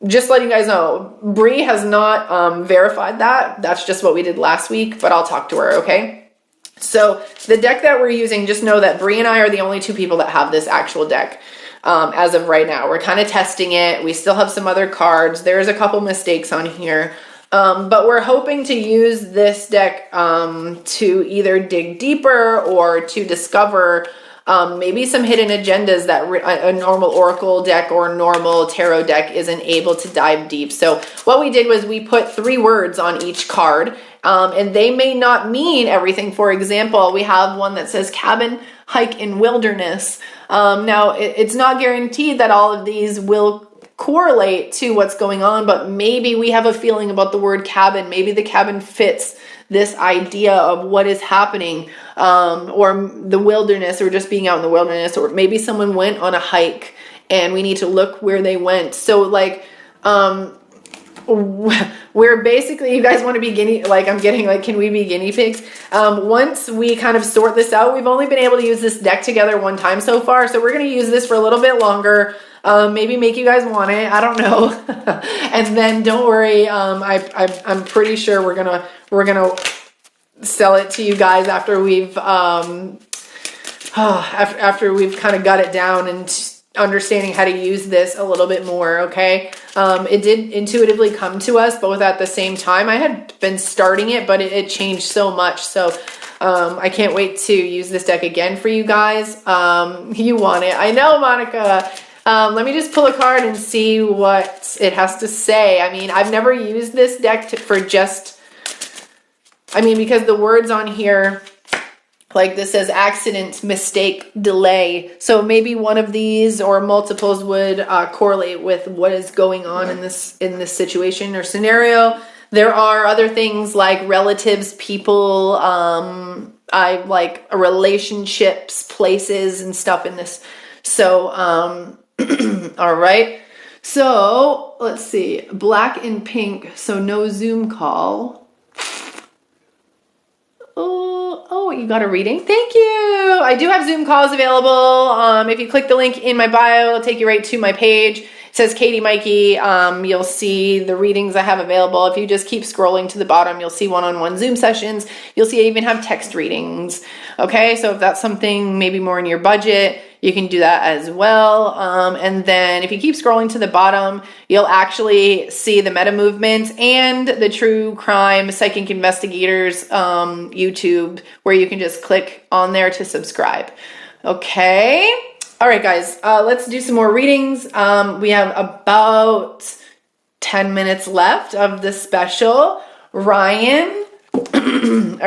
Just letting you guys know, Bree has not verified that. That's just what we did last week, but I'll talk to her. Okay. So the deck that we're using, just know that Bree and I are the only two people that have this actual deck as of right now. We're kind of testing it. We still have some other cards. There's a couple mistakes on here. But we're hoping to use this deck to either dig deeper or to discover maybe some hidden agendas that a normal oracle deck or normal tarot deck isn't able to dive deep. So what we did was we put 3 words on each card. And they may not mean everything. For example, we have one that says cabin, hike, and wilderness. Now, it's not guaranteed that all of these will correlate to what's going on, but maybe we have a feeling about the word cabin. Maybe the cabin fits this idea of what is happening, or the wilderness, or just being out in the wilderness, or maybe someone went on a hike and we need to look where they went. So like, we're basically, you guys want to be can we be guinea pigs? Once we kind of sort this out, we've only been able to use this deck together one time so far. So we're going to use this for a little bit longer, maybe make you guys want it. I don't know. And then don't worry. I'm pretty sure we're going to sell it to you guys after we've, after we've kind of got it down and understanding how to use this a little bit more. Okay. It did intuitively come to us both at the same time. I had been starting it, but it changed so much. So, I can't wait to use this deck again for you guys. You want it. I know, Monica. Let me just pull a card and see what it has to say. I mean, I've never used this deck because the words on here Like this says accident, mistake, delay. So maybe one of these or multiples would correlate with what is going on in this situation or scenario. There are other things like relatives, people, I like relationships, places and stuff in this. So, all right. So let's see, black and pink. So no Zoom call. Oh, you got a reading? Thank you. I do have Zoom calls available. If you click the link in my bio, it'll take you right to my page. It says Katie Maike. You'll see the readings I have available. If you just keep scrolling to the bottom, you'll see one-on-one Zoom sessions. You'll see I even have text readings. Okay, so if that's something maybe more in your budget, you can do that as well. And then if you keep scrolling to the bottom, you'll actually see the meta movements and the true crime psychic investigators YouTube, where you can just click on there to subscribe. Okay. All right, guys, let's do some more readings. We have about 10 minutes left of the special. Ryan. All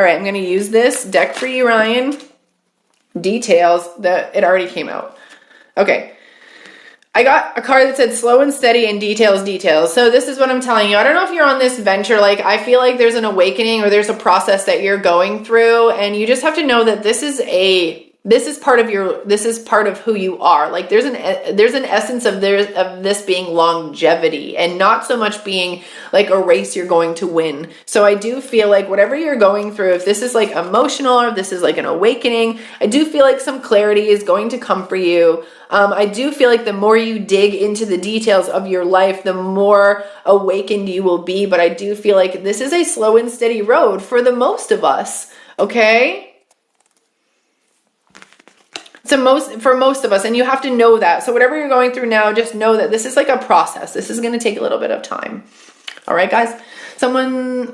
right, I'm going to use this deck for you, Ryan. Details that it already came out. Okay. I got a card that said slow and steady and details. So this is what I'm telling you. I don't know if you're on this venture. Like, I feel like there's an awakening or there's a process that you're going through, and you just have to know that this is part of who you are. Like there's an essence of this being longevity and not so much being like a race you're going to win. So I do feel like whatever you're going through, if this is like emotional or if this is like an awakening, I do feel like some clarity is going to come for you. I do feel like the more you dig into the details of your life, the more awakened you will be. But I do feel like this is a slow and steady road for the most of us. Okay? For most of us, and you have to know that. So whatever you're going through now, just know that this is like a process. This is going to take a little bit of time. All right, guys. Someone,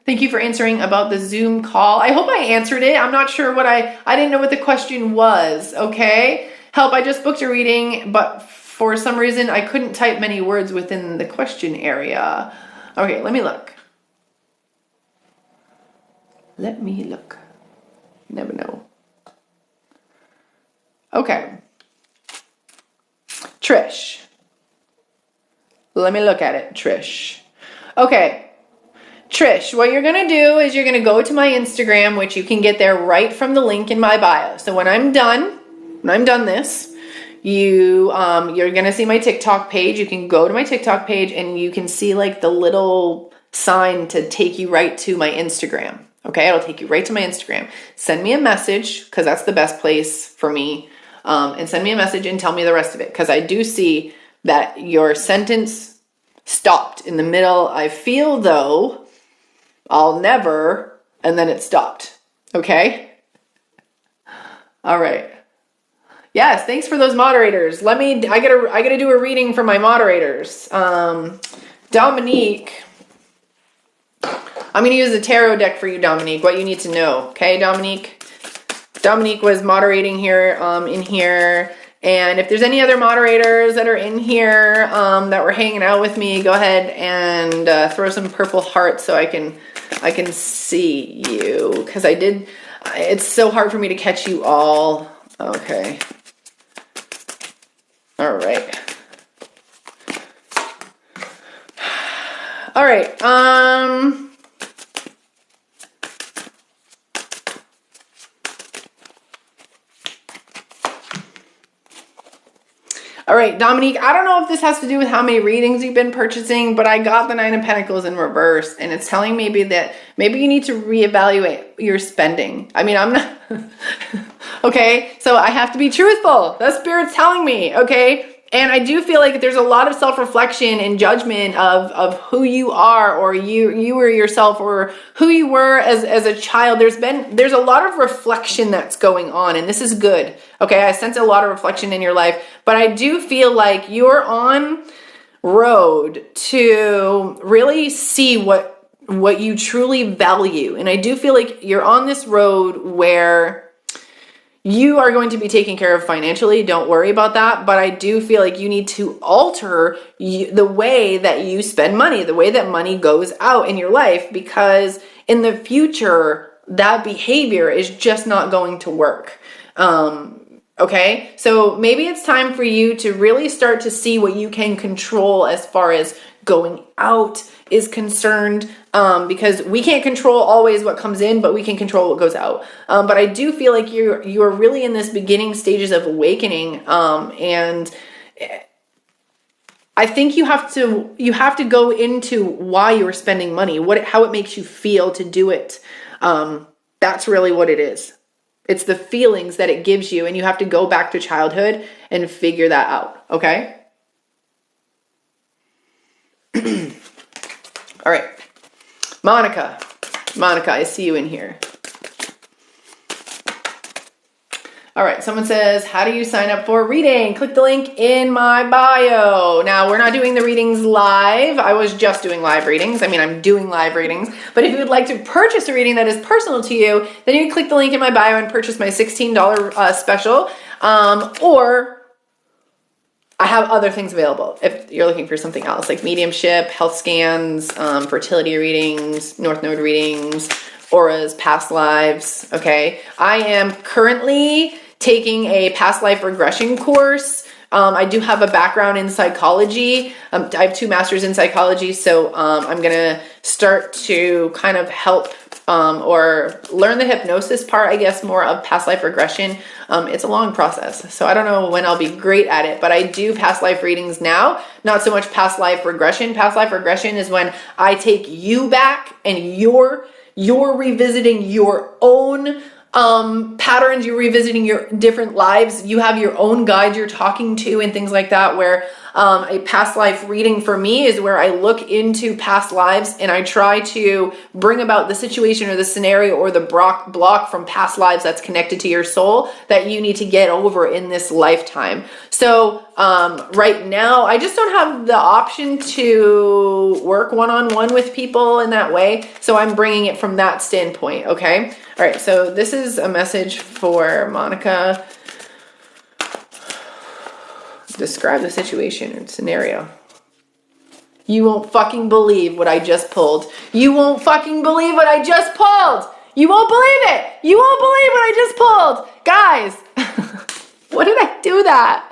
thank you for answering about the Zoom call. I hope I answered it. I'm not sure I didn't know what the question was. Okay. Help, I just booked a reading, but for some reason I couldn't type many words within the question area. Okay, let me look. Never know. Okay. Trish. Let me look at it, Trish. Okay. Trish, what you're going to do is you're going to go to my Instagram, which you can get there right from the link in my bio. So when I'm done this, you're going to see my TikTok page. You can go to my TikTok page and you can see like the little sign to take you right to my Instagram. Okay. It'll take you right to my Instagram. Send me a message because that's the best place for me. And send me a message and tell me the rest of it. Because I do see that your sentence stopped in the middle. I feel though, I'll never, and then it stopped. Okay? All right. Yes, thanks for those moderators. I gotta do a reading for my moderators. Dominique. I'm gonna use the tarot deck for you, Dominique. What you need to know. Okay, Dominique? Dominique was moderating here, in here. And if there's any other moderators that are in here, that were hanging out with me, go ahead and, throw some purple hearts so I can see you. Cause it's so hard for me to catch you all. Okay. All right. All right. All right, Dominique, I don't know if this has to do with how many readings you've been purchasing, but I got the Nine of Pentacles in reverse, and it's telling me that maybe you need to reevaluate your spending. I mean, I'm not... Okay, so I have to be truthful. The Spirit's telling me, okay? And I do feel like there's a lot of self-reflection and judgment of who you are, or you or yourself, or who you were as a child. There's a lot of reflection that's going on, and this is good. Okay, I sense a lot of reflection in your life, but I do feel like you're on road to really see what you truly value. And I do feel like you're on this road where you are going to be taken care of financially. Don't worry about that. But I do feel like you need to alter the way that you spend money, the way that money goes out in your life, because in the future, that behavior is just not going to work. Okay, so maybe it's time for you to really start to see what you can control as far as going out is concerned, because we can't control always what comes in, but we can control what goes out. But I do feel like you're really in this beginning stages of awakening, and I think you have to go into why you're spending money, how it makes you feel to do it. That's really what it is. It's the feelings that it gives you, and you have to go back to childhood and figure that out, okay? All right. Monica, I see you in here. All right, someone says, how do you sign up for a reading? Click the link in my bio. Now, we're not doing the readings live. I was just doing live readings. I mean, I'm doing live readings. But if you would like to purchase a reading that is personal to you, then you can click the link in my bio and purchase my $16 special. Or I have other things available if you're looking for something else, like mediumship, health scans, fertility readings, North Node readings, auras, past lives, okay? I am currently taking a past life regression course. I do have a background in psychology. I have 2 masters in psychology, so I'm gonna start to kind of help or learn the hypnosis part, I guess, more of past life regression. It's a long process, so I don't know when I'll be great at it, but I do past life readings now, not so much past life regression. Past life regression is when I take you back and you're revisiting your own patterns, you're revisiting your different lives, you have your own guide you're talking to and things like that, where a past life reading for me is where I look into past lives and I try to bring about the situation or the scenario or the block from past lives that's connected to your soul that you need to get over in this lifetime. So right now, I just don't have the option to work one-on-one with people in that way. So I'm bringing it from that standpoint, okay? All right, so this is a message for Monica. Describe the situation and scenario. You won't fucking believe what I just pulled. You won't fucking believe what I just pulled. You won't believe it. You won't believe what I just pulled. Guys, what did I do that?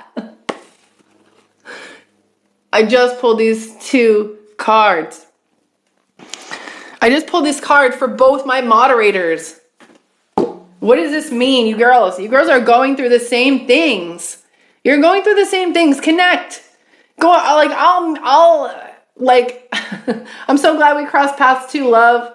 I just pulled these 2 cards. I just pulled this card for both my moderators. What does this mean, you girls? You girls are going through the same things. You're going through the same things. Connect. Go, like, I'm so glad we crossed paths too, love.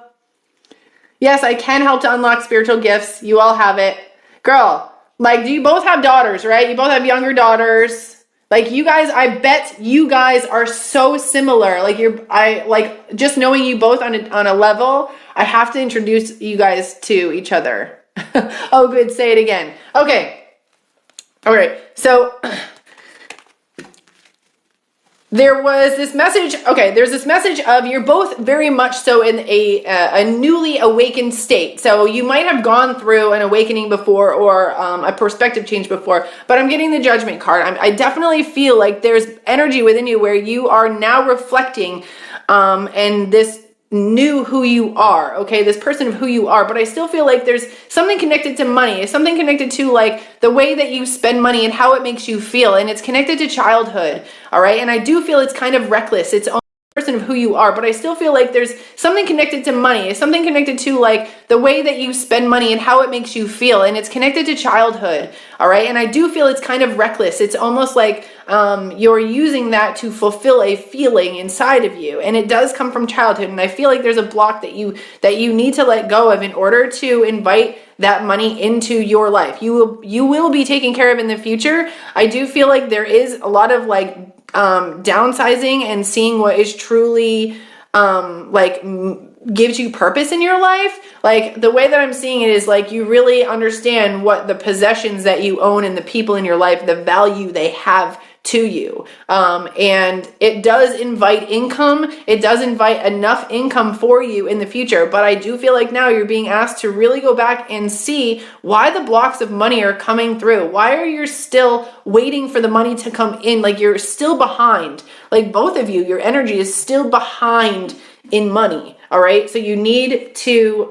Yes, I can help to unlock spiritual gifts. You all have it. Girl, like, do you both have daughters, right? You both have younger daughters. Like, you guys, I bet you guys are so similar. Like, just knowing you both on a level, I have to introduce you guys to each other. Oh, good. Say it again. Okay. All right. So there was this message. Okay. There's this message of you're both very much so in a newly awakened state. So you might have gone through an awakening before or a perspective change before, but I'm getting the Judgment card. I definitely feel like there's energy within you where you are now reflecting and this knew who you are, okay, this person of who you are, but I still feel like there's something connected to money, something connected to like the way that you spend money and how it makes you feel, and it's connected to childhood, all right, and I do feel it's kind of reckless, it's a person of who you are, but I still feel like there's something connected to money, something connected to like the way that you spend money and how it makes you feel, and it's connected to childhood, all right, and I do feel it's kind of reckless, it's almost like you're using that to fulfill a feeling inside of you, and it does come from childhood, and I feel like there's a block that you need to let go of in order to invite that money into your life. You will be taken care of in the future. I do feel like there is a lot of like downsizing and seeing what is truly gives you purpose in your life. Like the way that I'm seeing it is like you really understand what the possessions that you own and the people in your life, the value they have to you. And it does invite income. It does invite enough income for you in the future. But I do feel like now you're being asked to really go back and see why the blocks of money are coming through. Why are you still waiting for the money to come in? Like you're still behind. Like both of you, your energy is still behind in money. All right. So you need to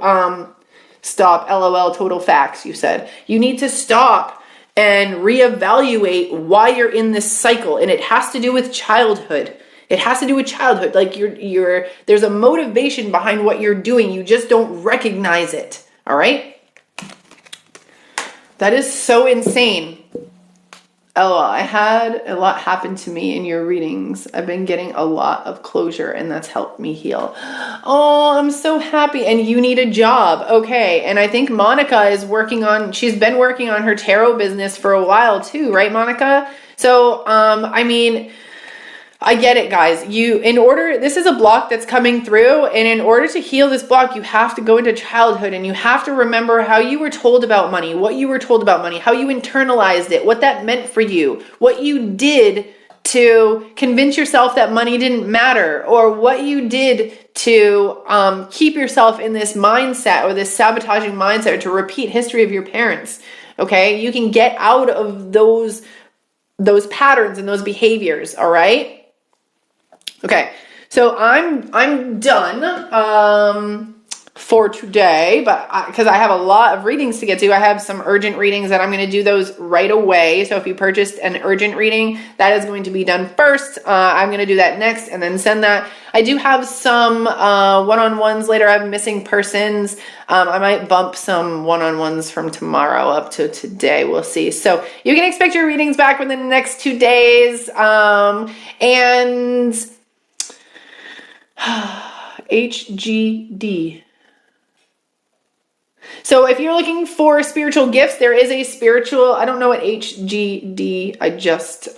Stop. LOL. Total facts, you said. You need to stop and reevaluate why you're in this cycle. And it has to do with childhood. It has to do with childhood. Like there's a motivation behind what you're doing. You just don't recognize it. All right? That is so insane. LOL, I had a lot happen to me in your readings. I've been getting a lot of closure and that's helped me heal. Oh, I'm so happy. And you need a job. Okay. And I think Monica is she's been working on her tarot business for a while too, right, Monica? So, I mean, I get it, guys. This is a block that's coming through, and in order to heal this block, you have to go into childhood and you have to remember how you were told about money, what you were told about money, how you internalized it, what that meant for you, what you did to convince yourself that money didn't matter, or what you did to keep yourself in this mindset or this sabotaging mindset, or to repeat history of your parents. Okay? You can get out of those patterns and those behaviors, all right? Okay, so I'm done for today, but because I have a lot of readings to get to, I have some urgent readings that I'm going to do those right away. So if you purchased an urgent reading, that is going to be done first. I'm going to do that next and then send that. I do have some one-on-ones later. I have missing persons. I might bump some one-on-ones from tomorrow up to today. We'll see. So you can expect your readings back within the next 2 days. And HGD. So if you're looking for spiritual gifts, there is a spiritual, I don't know what HGD, I just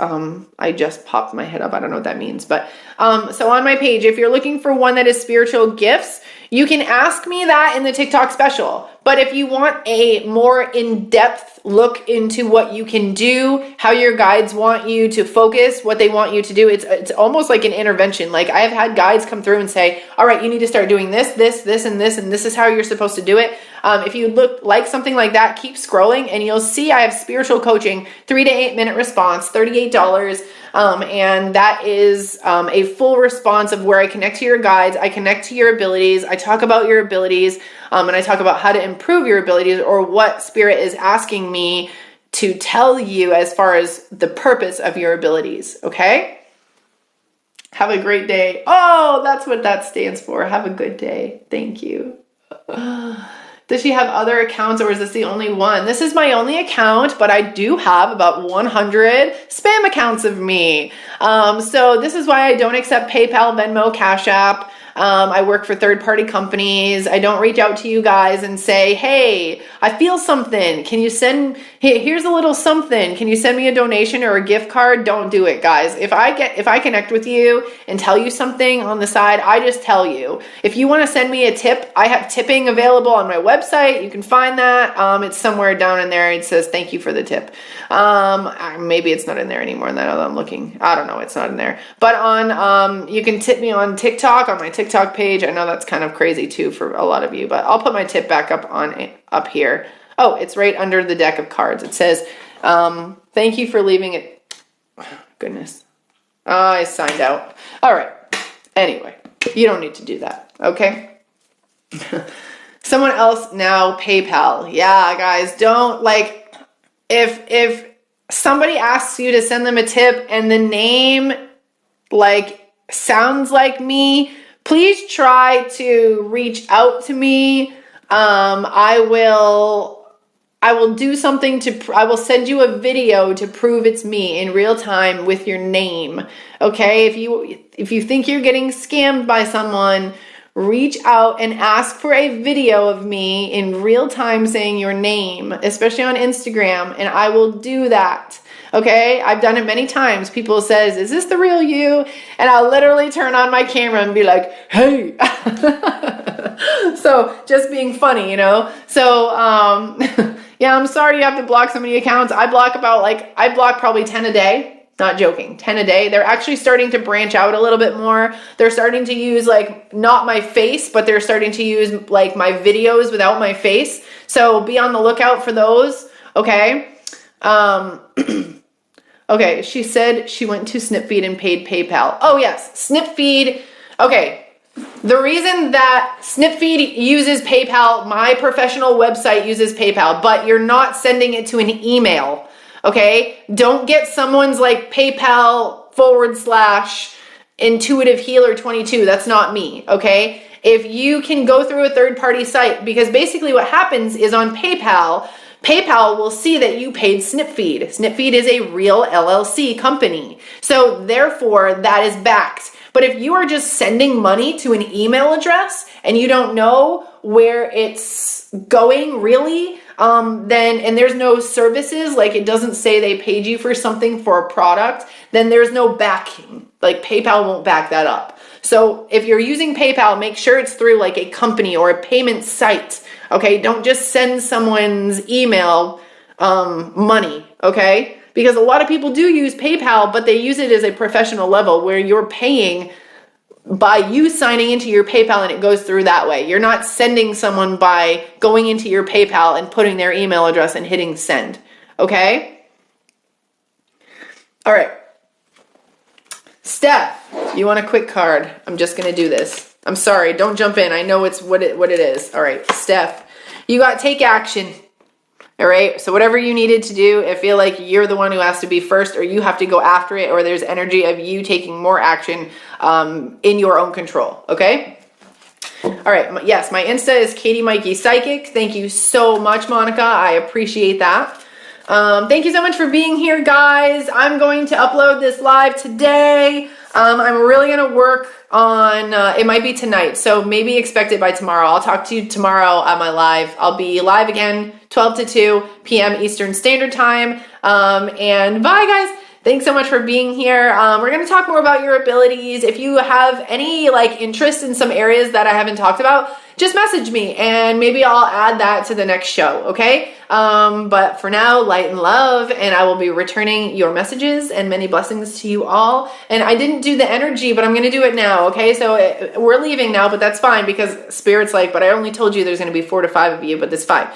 popped my head up. I don't know what that means, but, so on my page, if you're looking for one that is spiritual gifts, you can ask me that in the TikTok special. But if you want a more in-depth look into what you can do, how your guides want you to focus, what they want you to do, it's almost like an intervention. Like I have had guides come through and say, all right, you need to start doing this, and this is how you're supposed to do it. If you look like something like that, keep scrolling and you'll see I have spiritual coaching, 3 to 8 minute response, $38. And that is a full response of where I connect to your guides, I connect to your abilities, I talk about your abilities, and I talk about how to improve your abilities or what spirit is asking me to tell you as far as the purpose of your abilities, okay? Have a great day. Oh, that's what that stands for. Have a good day. Thank you. Does she have other accounts or is this the only one? This is my only account, but I do have about 100 spam accounts of me. So this is why I don't accept PayPal, Venmo, Cash App. I work for third-party companies. I don't reach out to you guys and say, hey, I feel something. Can you here's a little something. Can you send me a donation or a gift card? Don't do it, guys. If I connect with you and tell you something on the side, I just tell you. If you want to send me a tip, I have tipping available on my website. You can find that. It's somewhere down in there. It says, thank you for the tip. Maybe it's not in there anymore now that I'm looking. I don't know. It's not in there. But you can tip me on TikTok, on my TikTok page. I know that's kind of crazy too for a lot of you, but I'll put my tip back up here. Oh, it's right under the deck of cards. It says, thank you for leaving it. Goodness. I signed out. All right. Anyway, you don't need to do that. Okay. Someone else now, PayPal. Yeah, guys, don't if somebody asks you to send them a tip and the name sounds like me, please try to reach out to me. I will do something I will send you a video to prove it's me in real time with your name. Okay. If you think you're getting scammed by someone, reach out and ask for a video of me in real time saying your name, especially on Instagram, and I will do that. Okay, I've done it many times. People says, is this the real you? And I'll literally turn on my camera and be like, hey. So just being funny, you know? So, yeah, I'm sorry you have to block so many accounts. I block probably 10 a day. Not joking, 10 a day. They're actually starting to branch out a little bit more. They're starting to use not my face, but they're starting to use my videos without my face. So be on the lookout for those. Okay. Okay. She said she went to Snipfeed and paid PayPal. Oh yes. Snipfeed. Okay. The reason that Snipfeed uses PayPal, my professional website uses PayPal, but you're not sending it to an email, okay? Don't get someone's like PayPal/Intuitive Healer 22. That's not me, okay? If you can go through a third-party site, because basically what happens is on PayPal, PayPal will see that you paid Snipfeed. Snipfeed is a real LLC company. So therefore, that is backed. But if you are just sending money to an email address and you don't know where it's going really, then, and there's no services, like it doesn't say they paid you for something for a product, then there's no backing. Like PayPal won't back that up. So if you're using PayPal, make sure it's through like a company or a payment site. Okay, don't just send someone's email money, okay? Because a lot of people do use PayPal, but they use it as a professional level where you're paying by you signing into your PayPal and it goes through that way. You're not sending someone by going into your PayPal and putting their email address and hitting send, okay? All right. Steph, you want a quick card? I'm just going to do this. I'm sorry, don't jump in. I know it's what it is. All right, Steph, you got take action. All right, so whatever you needed to do, I feel like you're the one who has to be first, or you have to go after it, or there's energy of you taking more action in your own control, okay? All right, yes, my Insta is Katie Maike Psychic. Thank you so much, Monica. I appreciate that. Thank you so much for being here, guys. I'm going to upload this live today. I'm really going to work on, it might be tonight, so maybe expect it by tomorrow. I'll talk to you tomorrow on my live. I'll be live again, 12 to 2 p.m. Eastern Standard Time. And bye, guys. Thanks so much for being here. We're going to talk more about your abilities. If you have any like interest in some areas that I haven't talked about, just message me and maybe I'll add that to the next show, okay? But for now, light and love, and I will be returning your messages and many blessings to you all. And I didn't do the energy, but I'm going to do it now, okay? So we're leaving now, but that's fine because Spirit's like, but I only told you there's going to be 4 to 5 of you, but that's fine.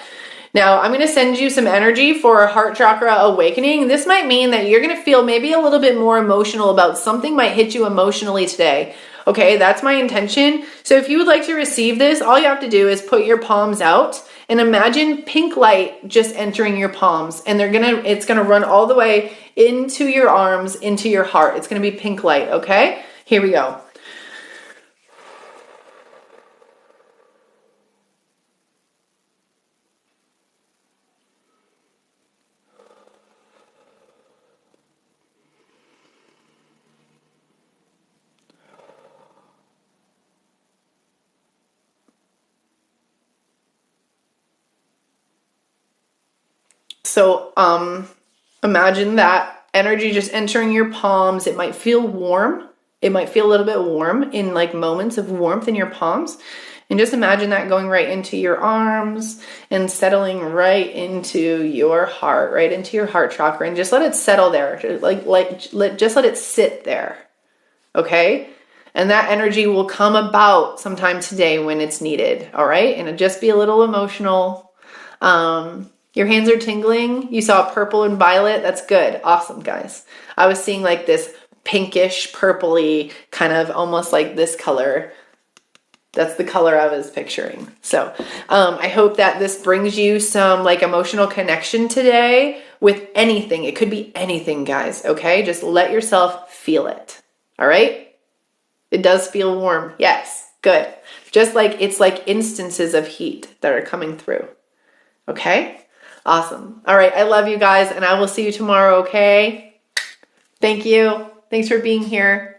Now, I'm going to send you some energy for heart chakra awakening. This might mean that you're going to feel maybe a little bit more emotional about something might hit you emotionally today. Okay, that's my intention. So if you would like to receive this, all you have to do is put your palms out and imagine pink light just entering your palms, and it's going to run all the way into your arms, into your heart. It's going to be pink light, okay? Here we go. So imagine that energy just entering your palms. It might feel warm. It might feel a little bit warm in like moments of warmth in your palms. And just imagine that going right into your arms and settling right into your heart, right into your heart chakra. And just let it settle there. Just let it sit there. Okay? And that energy will come about sometime today when it's needed. All right? And it'll just be a little emotional. Your hands are tingling. You saw purple and violet. That's good. Awesome, guys. I was seeing like this pinkish, purpley, kind of almost like this color. That's the color I was picturing. So I hope that this brings you some like emotional connection today with anything. It could be anything, guys. Okay? Just let yourself feel it. All right? It does feel warm. Yes. Good. Just like it's like instances of heat that are coming through. Okay? Awesome. All right. I love you guys, and I will see you tomorrow, okay? Thank you. Thanks for being here.